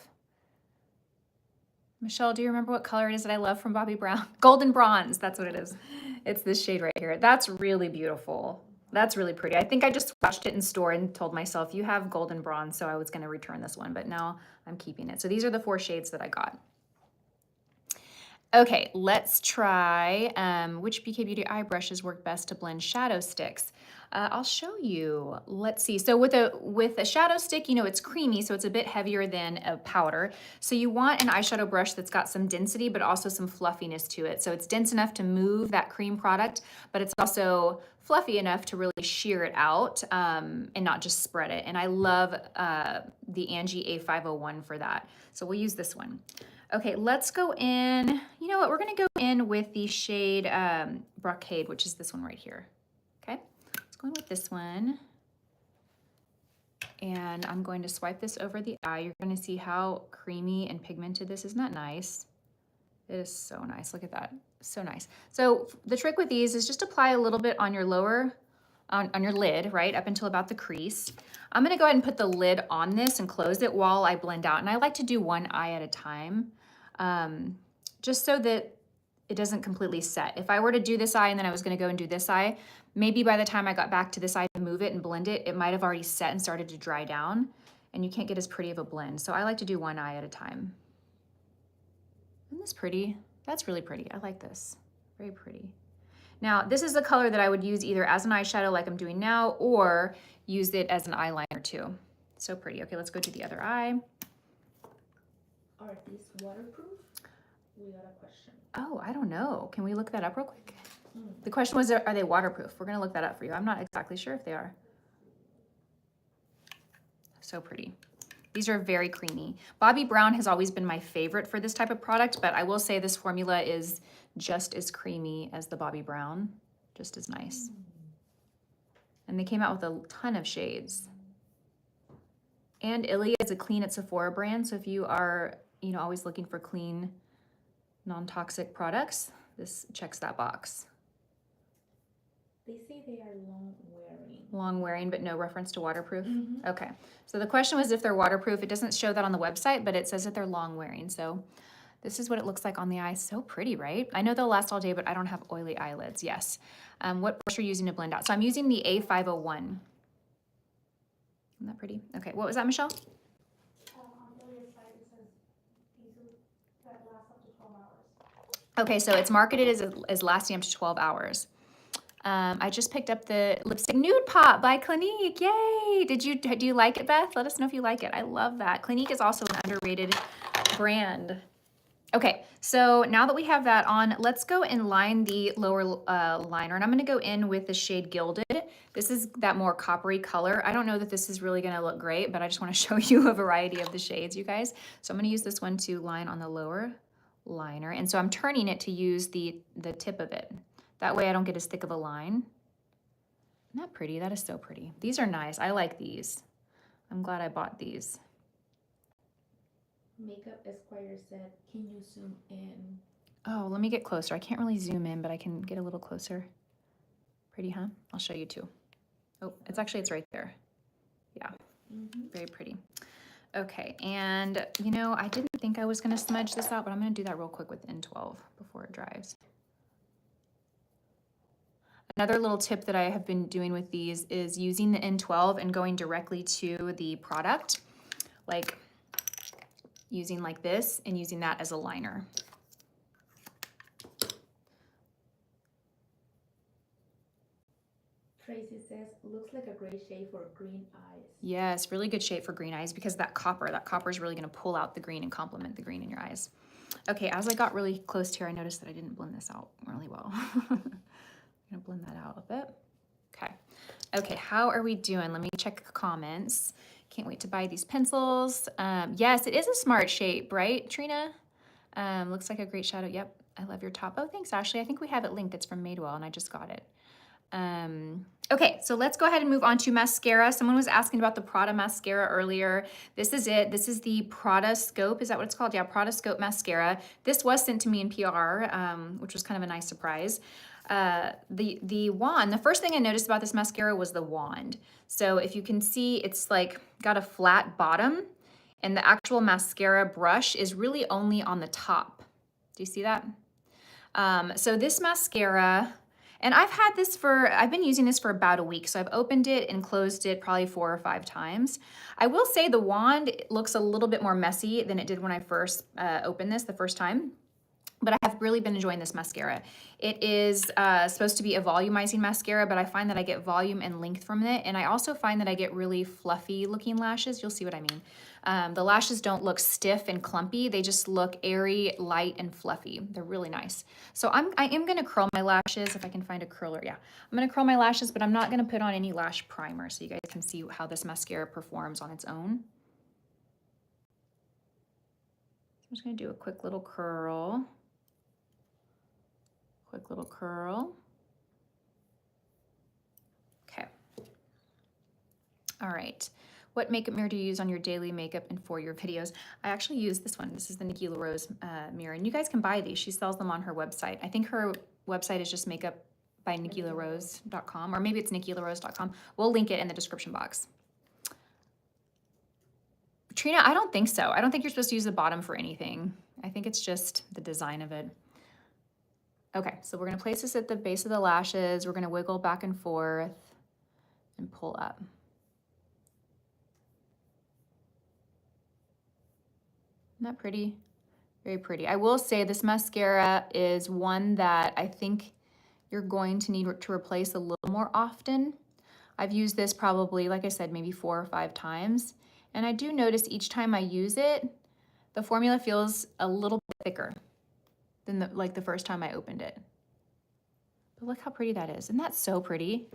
Michelle, do you remember what color it is that I love from Bobbi Brown? Golden Bronze, that's what it is. It's this shade right here. That's really beautiful. That's really pretty. I think I just swatched it in store and told myself, you have golden bronze, so I was gonna return this one, but now I'm keeping it. So these are the 4 shades that I got. Okay, let's try which BK Beauty eye brushes work best to blend shadow sticks. I'll show you. Let's see. So with a shadow stick, you know, it's creamy, so it's a bit heavier than a powder. So you want an eyeshadow brush that's got some density, but also some fluffiness to it. So it's dense enough to move that cream product, but it's also fluffy enough to really sheer it out and not just spread it. And I love the Angie A501 for that. So we'll use this one. Okay, let's go in. You know what? We're gonna go in with the shade Brocade, which is this one right here. Okay, let's go in with this one. And I'm going to swipe this over the eye. You're gonna see how creamy and pigmented this is. Isn't that nice? It is so nice. Look at that. So nice. So the trick with these is just apply a little bit on your lower, on your lid, right, up until about the crease. I'm gonna go ahead and put the lid on this and close it while I blend out. And I like to do one eye at a time, just so that it doesn't completely set. If I were to do this eye and then I was gonna go and do this eye, maybe by the time I got back to this eye to move it and blend it, it might have already set and started to dry down, and you can't get as pretty of a blend. So I like to do one eye at a time. Isn't this pretty? That's really pretty. I like this. Very pretty. Now, this is the color that I would use either as an eyeshadow like I'm doing now, or use it as an eyeliner too. So pretty. Okay, let's go to the other eye. Are these waterproof? We got a question. Oh, I don't know. Can we look that up real quick? The question was, are they waterproof? We're gonna look that up for you. I'm not exactly sure if they are. So pretty. These are very creamy. Bobbi Brown has always been my favorite for this type of product, but I will say this formula is just as creamy as the Bobbi Brown, just as nice. And they came out with a ton of shades. And Ilia is a Clean at Sephora brand. So if you are, you know, always looking for clean, non-toxic products, this checks that box. They say they are long wearing. Long wearing, but no reference to waterproof? Mm-hmm. Okay. So the question was if they're waterproof. It doesn't show that on the website, but it says that they're long wearing. So this is what it looks like on the eye. So pretty, right? I know they'll last all day, but I don't have oily eyelids. Yes. What brush are you using to blend out? So I'm using the A501. Isn't that pretty? Okay. What was that, Michelle? Okay, so it's marketed as lasting up to 12 hours. I just picked up the lipstick Nude Pop by Clinique. Yay! Do you like it, Beth? Let us know if you like it. I love that. Clinique is also an underrated brand. Okay, so now that we have that on, let's go and line the lower liner. And I'm gonna go in with the shade Gilded. This is that more coppery color. I don't know that this is really gonna look great, but I just wanna show you a variety of the shades, you guys. So I'm gonna use this one to line on the lower liner. And so I'm turning it to use the tip of it. That way I don't get as thick of a line. Isn't that pretty? That is so pretty. These are nice. I like these. I'm glad I bought these. Makeup Esquire said, can you zoom in? Oh, let me get closer. I can't really zoom in, but I can get a little closer. Pretty, huh? I'll show you too. Oh, it's right there. Yeah, very pretty. Okay, and you know, I didn't think I was gonna smudge this out, but I'm gonna do that real quick with N12 before it dries. Another little tip that I have been doing with these is using the N12 and going directly to the product, like using like this and using that as a liner. Tracy says, looks like a great shade for green eyes. Yes, really good shade for green eyes because that copper is really gonna pull out the green and complement the green in your eyes. Okay, as I got really close to here, I noticed that I didn't blend this out really well. I'm gonna blend that out a bit. Okay, how are we doing? Let me check the comments. Can't wait to buy these pencils. Yes, it is a smart shape, right, Trina? Looks like a great shadow. Yep, I love your top. Oh, thanks, Ashley. I think we have it linked. It's from Madewell, and I just got it. Okay, so let's go ahead and move on to mascara. Someone was asking about the Prada mascara earlier. This is it. This is the Prada Scope. Is that what it's called? Yeah, Prada Scope mascara. This was sent to me in PR, which was kind of a nice surprise. The wand, the first thing I noticed about this mascara was the wand. So if you can see, it's like got a flat bottom and the actual mascara brush is really only on the top. Do you see that? So this mascara, and I've been using this for about a week. So I've opened it and closed it probably 4 or 5 times. I will say the wand looks a little bit more messy than it did when I first opened this the first time. But I have really been enjoying this mascara. It is supposed to be a volumizing mascara, but I find that I get volume and length from it. And I also find that I get really fluffy looking lashes. You'll see what I mean. The lashes don't look stiff and clumpy. They just look airy, light, and fluffy. They're really nice. So I am gonna curl my lashes if I can find a curler. Yeah, I'm gonna curl my lashes, but I'm not gonna put on any lash primer so you guys can see how this mascara performs on its own. I'm just gonna do a quick little curl. Quick little curl. Okay. All right. What makeup mirror do you use on your daily makeup and for your videos? I actually use this one. This is the Nikki LaRose mirror, and you guys can buy these. She sells them on her website. I think her website is just makeupbynikkilarose.com, or maybe it's nikkilarose.com. We'll link it in the description box. Trina, I don't think so. I don't think you're supposed to use the bottom for anything. I think it's just the design of it. Okay, so we're gonna place this at the base of the lashes. We're gonna wiggle back and forth and pull up. Isn't that pretty? Very pretty. I will say this mascara is one that I think you're going to need to replace a little more often. I've used this probably, like I said, maybe 4 or 5 times. And I do notice each time I use it, the formula feels a little bit thicker than the first time I opened it. But look how pretty that is. Isn't that so pretty?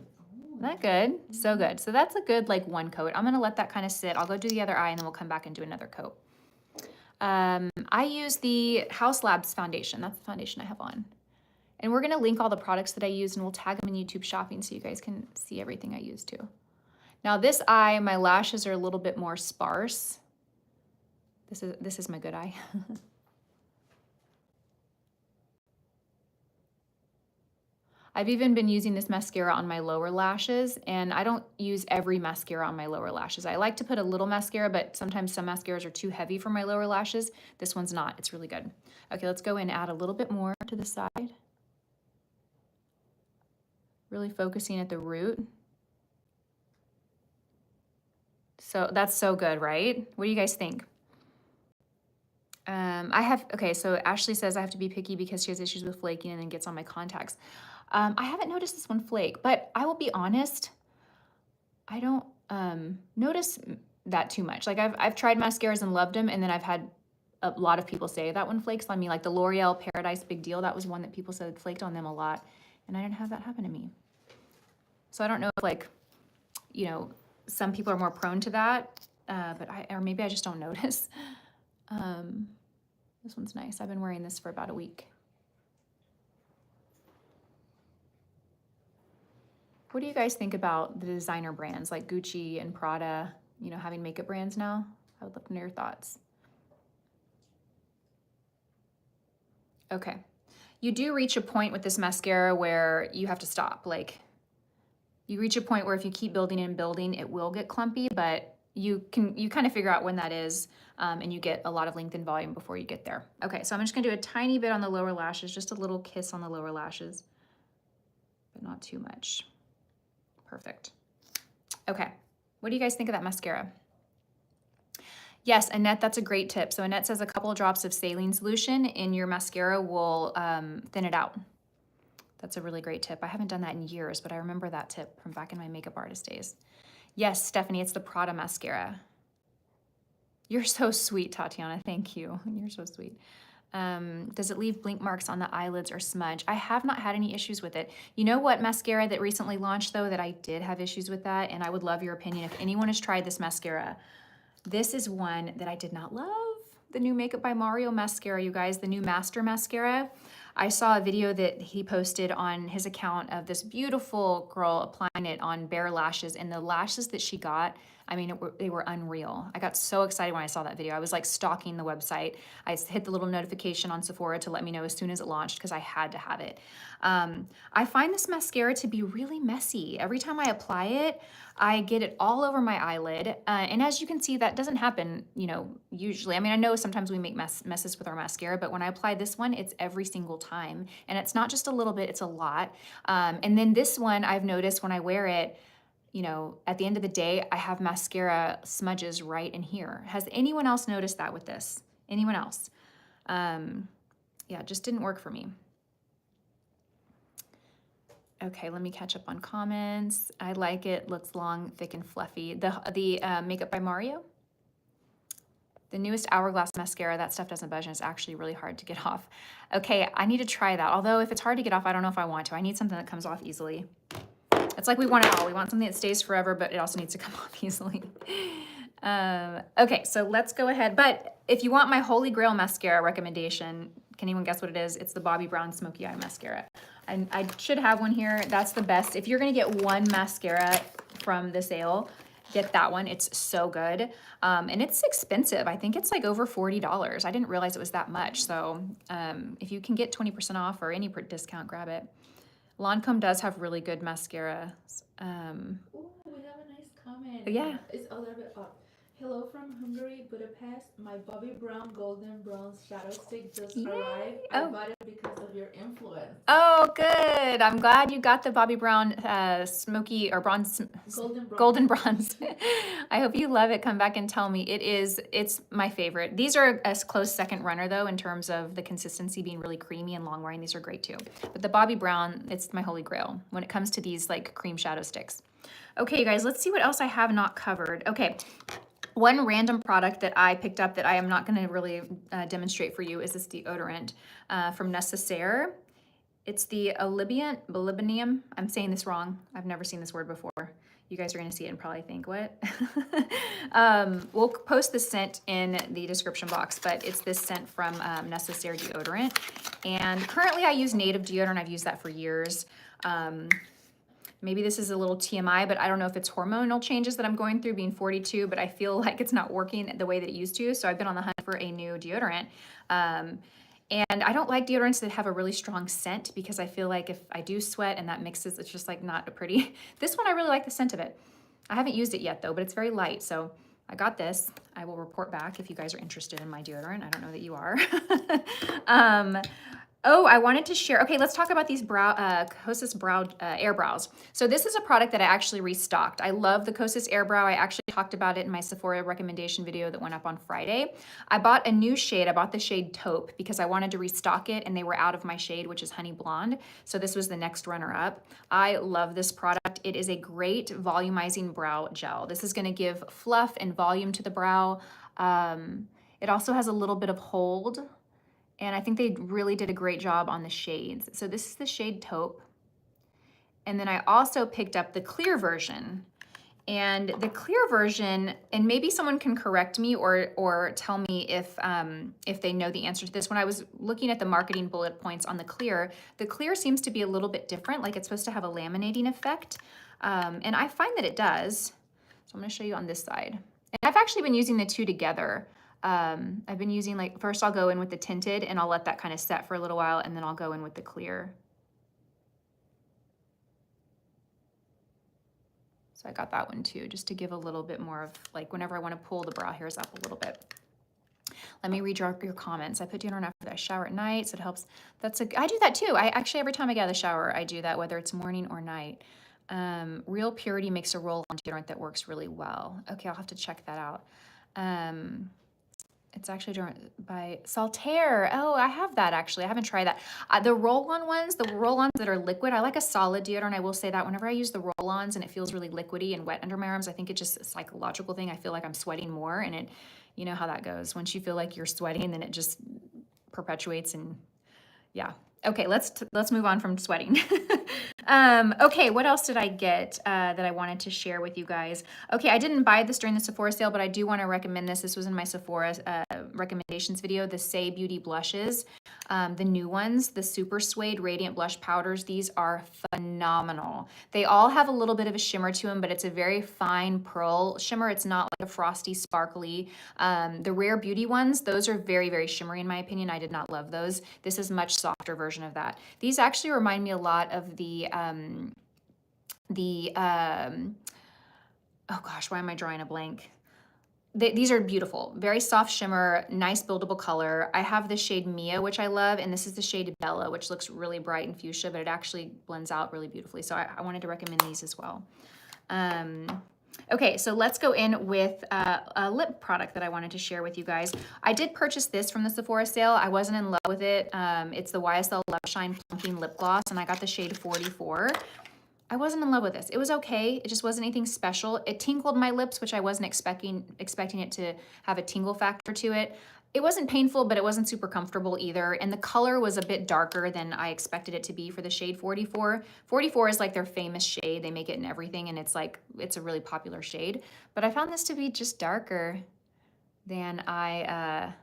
Isn't that good? So good. So that's a good like 1 coat. I'm gonna let that kind of sit. I'll go do the other eye and then we'll come back and do another coat. I use the House Labs foundation. That's the foundation I have on. And we're going to link all the products that I use, and we'll tag them in YouTube Shopping so you guys can see everything I use too. Now this eye, my lashes are a little bit more sparse. This is my good eye. I've even been using this mascara on my lower lashes, and I don't use every mascara on my lower lashes. I like to put a little mascara, but sometimes some mascaras are too heavy for my lower lashes. This one's not. It's really good. Okay, let's go in and add a little bit more to the side. Really focusing at the root. So that's so good, right? What do you guys think? Okay, so Ashley says I have to be picky because she has issues with flaking and then gets on my contacts. I haven't noticed this one flake, but I will be honest, I don't notice that too much. Like I've tried mascaras and loved them, and then I've had a lot of people say that one flakes on me, like the L'Oreal Paradise Big Deal. That was one that people said flaked on them a lot, and I didn't have that happen to me. So I don't know if, like, you know, some people are more prone to that, or maybe I just don't notice. This one's nice. I've been wearing this for about a week. What do you guys think about the designer brands like Gucci and Prada, you know, having makeup brands now? I would love to know your thoughts. Okay. You do reach a point with this mascara where you have to stop. Like, you reach a point where if you keep building and building, it will get clumpy, but you kind of figure out when that is, and you get a lot of length and volume before you get there. Okay, so I'm just gonna do a tiny bit on the lower lashes, just a little kiss on the lower lashes, but not too much. Perfect. Okay, what do you guys think of that mascara? Yes, Annette, that's a great tip. So Annette says a couple of drops of saline solution in your mascara will thin it out. That's a really great tip. I haven't done that in years, but I remember that tip from back in my makeup artist days. Yes, Stephanie, it's the Prada mascara. You're so sweet, Tatiana. Thank you. You're so sweet. Does it leave blink marks on the eyelids or smudge? I have not had any issues with it. You know what mascara that recently launched, though, that I did have issues with that, and I would love your opinion if anyone has tried this mascara. This is one that I did not love. The new Makeup by Mario mascara, you guys, the new Master Mascara. I saw a video that he posted on his account of this beautiful girl applying it on bare lashes, and the lashes that she got, I mean, they were unreal. I got so excited when I saw that video. I was like stalking the website. I hit the little notification on Sephora to let me know as soon as it launched because I had to have it. I find this mascara to be really messy. Every time I apply it, I get it all over my eyelid. And as you can see, that doesn't happen, you know, usually. I mean, I know sometimes we make messes with our mascara, but when I apply this one, it's every single time. And it's not just a little bit, it's a lot. And then this one, I've noticed when I wear it, you know, at the end of the day, I have mascara smudges right in here. Has anyone else noticed that with this? Anyone else? Yeah, it just didn't work for me. Okay, let me catch up on comments. I like it. Looks long, thick, and fluffy. The Makeup by Mario. The newest Hourglass mascara, that stuff doesn't budge, and it's actually really hard to get off. Okay, I need to try that. Although if it's hard to get off, I don't know if I want to. I need something that comes off easily. It's like we want it all. We want something that stays forever, but it also needs to come off easily. Okay, so let's go ahead. But if you want my Holy Grail mascara recommendation, can anyone guess what it is? It's the Bobbi Brown Smoky Eye Mascara. And I should have one here. That's the best. If you're gonna get one mascara from the sale, get that one. It's so good. And it's expensive. I think it's like over $40. I didn't realize it was that much. So if you can get 20% off or any discount, grab it. Lancome does have really good mascara. Ooh, we have a nice comment. Yeah. It's a little bit up. Hello from Hungary, Budapest. My Bobbi Brown Golden Bronze Shadow Stick just arrived. I bought it because of your influence. Oh, good. I'm glad you got the Bobbi Brown smoky or bronze, golden bronze. I hope you love it. Come back and tell me. It's my favorite. These are a close second runner though, in terms of the consistency being really creamy and long wearing. These are great too. But the Bobbi Brown, it's my holy grail when it comes to these like cream shadow sticks. Okay, you guys, let's see what else I have not covered. Okay. One random product that I picked up that I am not going to really demonstrate for you is this deodorant from Necessaire. It's the Olivinium. I'm saying this wrong. I've never seen this word before. You guys are going to see it and probably think, what? We'll post the scent in the description box, but it's this scent from Necessaire Deodorant. And currently I use Native Deodorant. I've used that for years. Maybe this is a little TMI, but I don't know if it's hormonal changes that I'm going through being 42, but I feel like it's not working the way that it used to. So I've been on the hunt for a new deodorant. And I don't like deodorants that have a really strong scent because I feel like if I do sweat and that mixes, it's just like not a pretty. This one, I really like the scent of it. I haven't used it yet though, but it's very light. So I got this. I will report back if you guys are interested in my deodorant. I don't know that you are. Oh, I wanted to share. Okay, let's talk about these Kosas Brow Air Brows. So this is a product that I actually restocked. I love the Kosas Air Brow. I actually talked about it in my Sephora recommendation video that went up on Friday. I bought a new shade. I bought the shade Taupe because I wanted to restock it and they were out of my shade, which is Honey Blonde. So this was the next runner up. I love this product. It is a great volumizing brow gel. This is gonna give fluff and volume to the brow. It also has a little bit of hold. And I think they really did a great job on the shades. So this is the shade Taupe. And then I also picked up the clear version. And the clear version, and maybe someone can correct me or tell me if they know the answer to this. When I was looking at the marketing bullet points on the clear seems to be a little bit different, like it's supposed to have a laminating effect. And I find that it does. So I'm gonna show you on this side. And I've actually been using the two together. I've been using, like, first I'll go in with the tinted and I'll let that kind of set for a little while and then I'll go in with the clear. So I got that one too, just to give a little bit more of, like, whenever I want to pull the brow hairs up a little bit. Let me read your comments. I put deodorant after I shower at night, so it helps. I do that too. I actually, every time I get out of the shower, I do that, whether it's morning or night. Real Purity makes a roll-on deodorant that works really well. Okay, I'll have to check that out. It's actually by Saltaire. Oh, I have that actually. I haven't tried that. The roll-on ones, the roll-ons that are liquid, I like a solid deodorant. I will say that whenever I use the roll-ons and it feels really liquidy and wet under my arms, I think it's just a psychological thing. I feel like I'm sweating more, and it, you know how that goes. Once you feel like you're sweating, then it just perpetuates, and yeah. Okay, let's move on from sweating. Okay, what else did I get that I wanted to share with you guys? Okay, I didn't buy this during the Sephora sale, but I do want to recommend this. This was in my Sephora recommendations video, the Say Beauty blushes. The new ones, the Super Suede Radiant Blush Powders. These are phenomenal. They all have a little bit of a shimmer to them, but it's a very fine pearl shimmer. It's not like a frosty, sparkly. The Rare Beauty ones, those are very, very shimmery in my opinion. I did not love those. This is a much softer version of that. These actually remind me a lot of oh gosh, why am I drawing a blank? These are beautiful, very soft shimmer, nice buildable color. I have the shade Mia, which I love, and this is the shade Bella, which looks really bright and fuchsia, but it actually blends out really beautifully. So I wanted to recommend these as well. Okay, so let's go in with a lip product that I wanted to share with you guys. I did purchase this from the Sephora sale. I wasn't in love with it. It's the YSL Love Shine Plumking Lip Gloss, and I got the shade 44. I wasn't in love with this. It was okay. It just wasn't anything special. It tingled my lips, which I wasn't expecting it to have a tingle factor to it. It wasn't painful, but it wasn't super comfortable either. And the color was a bit darker than I expected it to be for the shade 44. 44 is like their famous shade. They make it in everything, and it's a really popular shade. But I found this to be just darker than and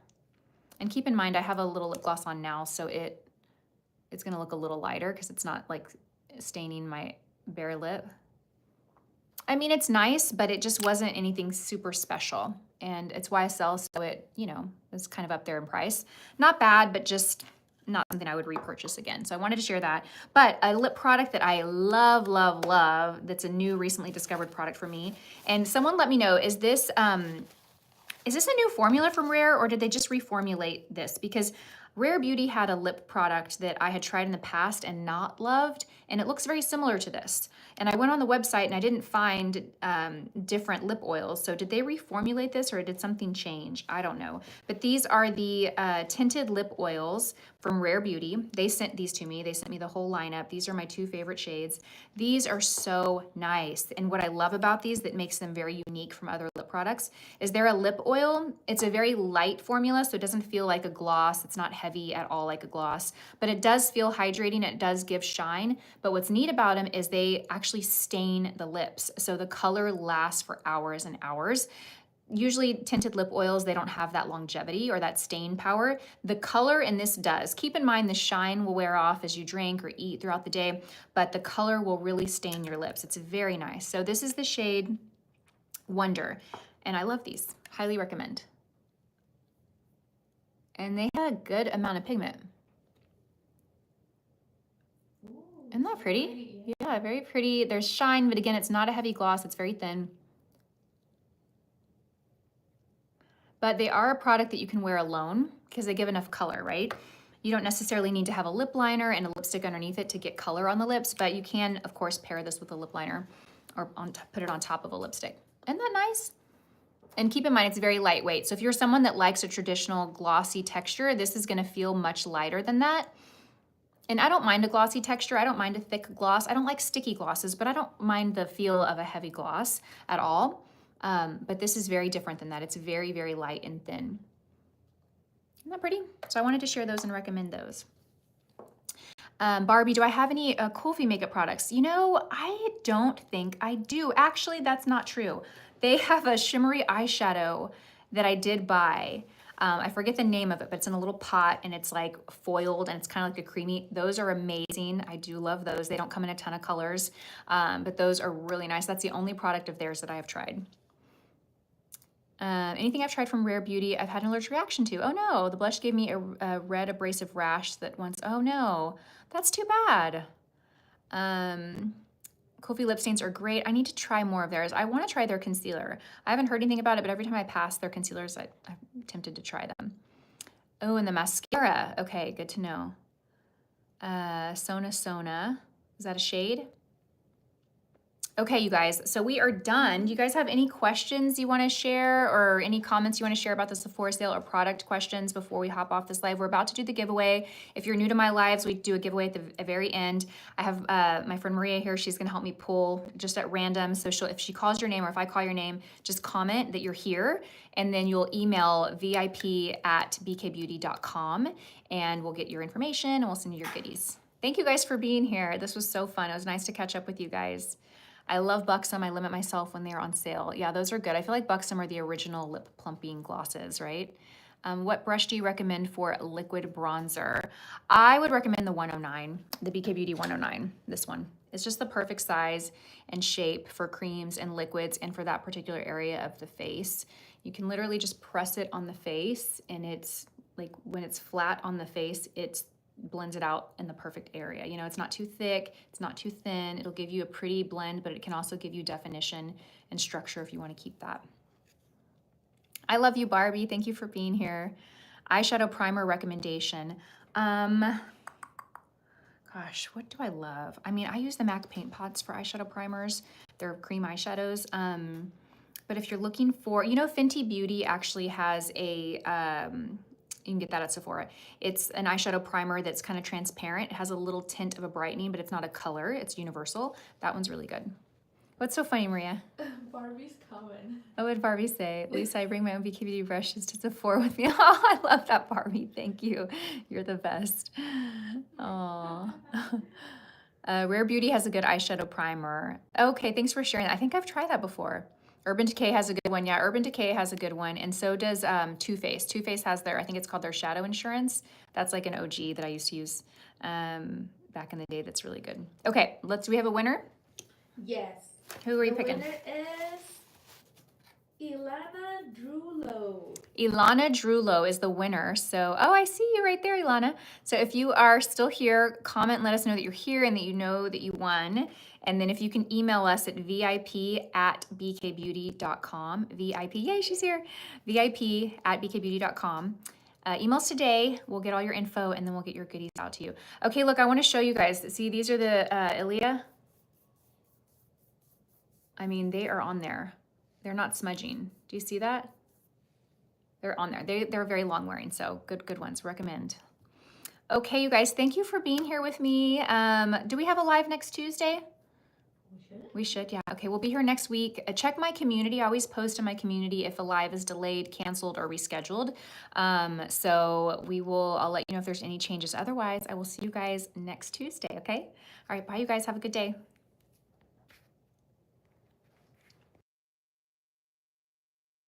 keep in mind, I have a little lip gloss on now, so it's gonna look a little lighter because it's not like staining my bare lip. I mean, it's nice, but it just wasn't anything super special. And it's YSL, so it, you know, is kind of up there in price. Not bad, but just not something I would repurchase again. So I wanted to share that. But a lip product that I love, love, love, that's a new, recently discovered product for me. And someone let me know, is this a new formula from Rare, or did they just reformulate this? Because Rare Beauty had a lip product that I had tried in the past and not loved, and it looks very similar to this. And I went on the website and I didn't find different lip oils. So did they reformulate this, or did something change? I don't know. But these are the tinted lip oils from Rare Beauty. They sent these to me. They sent me the whole lineup. These are my two favorite shades. These are so nice. And what I love about these that makes them very unique from other lip products is they're a lip oil. It's a very light formula, so it doesn't feel like a gloss. It's not heavy. heavy at all like a gloss, but it does feel hydrating. It does give shine. But what's neat about them is they actually stain the lips. So the color lasts for hours and hours. Usually tinted lip oils, they don't have that longevity or that stain power. The color in this does. Keep in mind the shine will wear off as you drink or eat throughout the day, but the color will really stain your lips. It's very nice. So this is the shade Wonder, and I love these. Highly recommend. And they have a good amount of pigment. Ooh, Isn't that so pretty? yeah. Yeah, very pretty. There's shine, but again, it's not a heavy gloss. It's very thin. But they are a product that you can wear alone because they give enough color, right? You don't necessarily need to have a lip liner and a lipstick underneath it to get color on the lips, but you can, of course, pair this with a lip liner or put it on top of a lipstick. Isn't that nice? And keep in mind, it's very lightweight. So if you're someone that likes a traditional glossy texture, this is gonna feel much lighter than that. And I don't mind a glossy texture. I don't mind a thick gloss. I don't like sticky glosses, but I don't mind the feel of a heavy gloss at all. But this is very different than that. It's very, very light and thin. Isn't that pretty? So I wanted to share those and recommend those. Barbie, do I have any Kulfi makeup products? You know, I don't think I do. Actually, that's not true. They have a shimmery eyeshadow that I did buy. I forget the name of it, but it's in a little pot and it's like foiled and it's kind of like a creamy. Those are amazing. I do love those. They don't come in a ton of colors, but those are really nice. That's the only product of theirs that I have tried. Anything I've tried from Rare Beauty, I've had an allergic reaction to. Oh no, the blush gave me a red abrasive rash that once, oh no, that's too bad. Kulfi lip stains are great. I need to try more of theirs. I want to try their concealer. I haven't heard anything about it, but every time I pass their concealers, I'm tempted to try them. Oh, and the mascara. Okay, good to know. Sona. Is that a shade? Okay, you guys, so we are done. Do you guys have any questions you want to share or any comments you want to share about the Sephora sale or product questions before we hop off this live? We're about to do the giveaway. If you're new to my lives, we do a giveaway at the very end. I have my friend Maria here. She's going to help me pull just at random. So if she calls your name or if I call your name, just comment that you're here, and then you'll email vip@bkbeauty.com, and we'll get your information and we'll send you your goodies. Thank you guys for being here. This was so fun. It was nice to catch up with you guys. I love Buxom. I limit myself when they're on sale. Yeah, those are good. I feel like Buxom are the original lip plumping glosses, right? What brush do you recommend for liquid bronzer? I would recommend the 109, the BK Beauty 109, this one. It's just the perfect size and shape for creams and liquids and for that particular area of the face. You can literally just press it on the face, and it's like when it's flat on the face, it's blends it out in the perfect area. You know, it's not too thick, it's not too thin. It'll give you a pretty blend, but it can also give you definition and structure if you want to keep that. I love you, Barbie. Thank you for being here. Eyeshadow primer recommendation. Gosh, what do I love? I mean, I use the MAC paint pots for eyeshadow primers. They're cream eyeshadows. But if you're looking for, you know, Fenty Beauty actually has a, you can get that at Sephora. It's an eyeshadow primer that's kind of transparent. It has a little tint of a brightening, but it's not a color. It's universal. That one's really good. What's so funny, Maria? Barbie's coming. What would Barbie say? Lisa, I bring my own BK Beauty brushes to Sephora with me. Oh, I love that, Barbie. Thank you. You're the best. Oh. Rare Beauty has a good eyeshadow primer. Okay, thanks for sharing. I think I've tried that before. Urban Decay has a good one. Yeah, Urban Decay has a good one. And so does Too Faced. Too Faced has their, I think it's called their Shadow Insurance. That's like an OG that I used to use back in the day. That's really good. Okay, do we have a winner? Yes. Who are you picking? The winner is Ilana Drulo. Ilana Drulo is the winner. So, oh, I see you right there, Ilana. So if you are still here, comment and let us know that you're here and that you know that you won. And then if you can email us at vip@bkbeauty.com. VIP, yay, she's here. vip@bkbeauty.com. Emails today, we'll get all your info and then we'll get your goodies out to you. Okay, look, I want to show you guys. See, these are the Ilia. I mean, they are on there. They're not smudging. Do you see that? They're on there. They're very long wearing, so good ones. Recommend. Okay, you guys, thank you for being here with me. Do we have a live next Tuesday? We should. We should, yeah. Okay, we'll be here next week. Check my community. I always post in my community if a live is delayed, canceled, or rescheduled. So I'll let you know if there's any changes. Otherwise, I will see you guys next Tuesday, okay? All right, bye, you guys. Have a good day.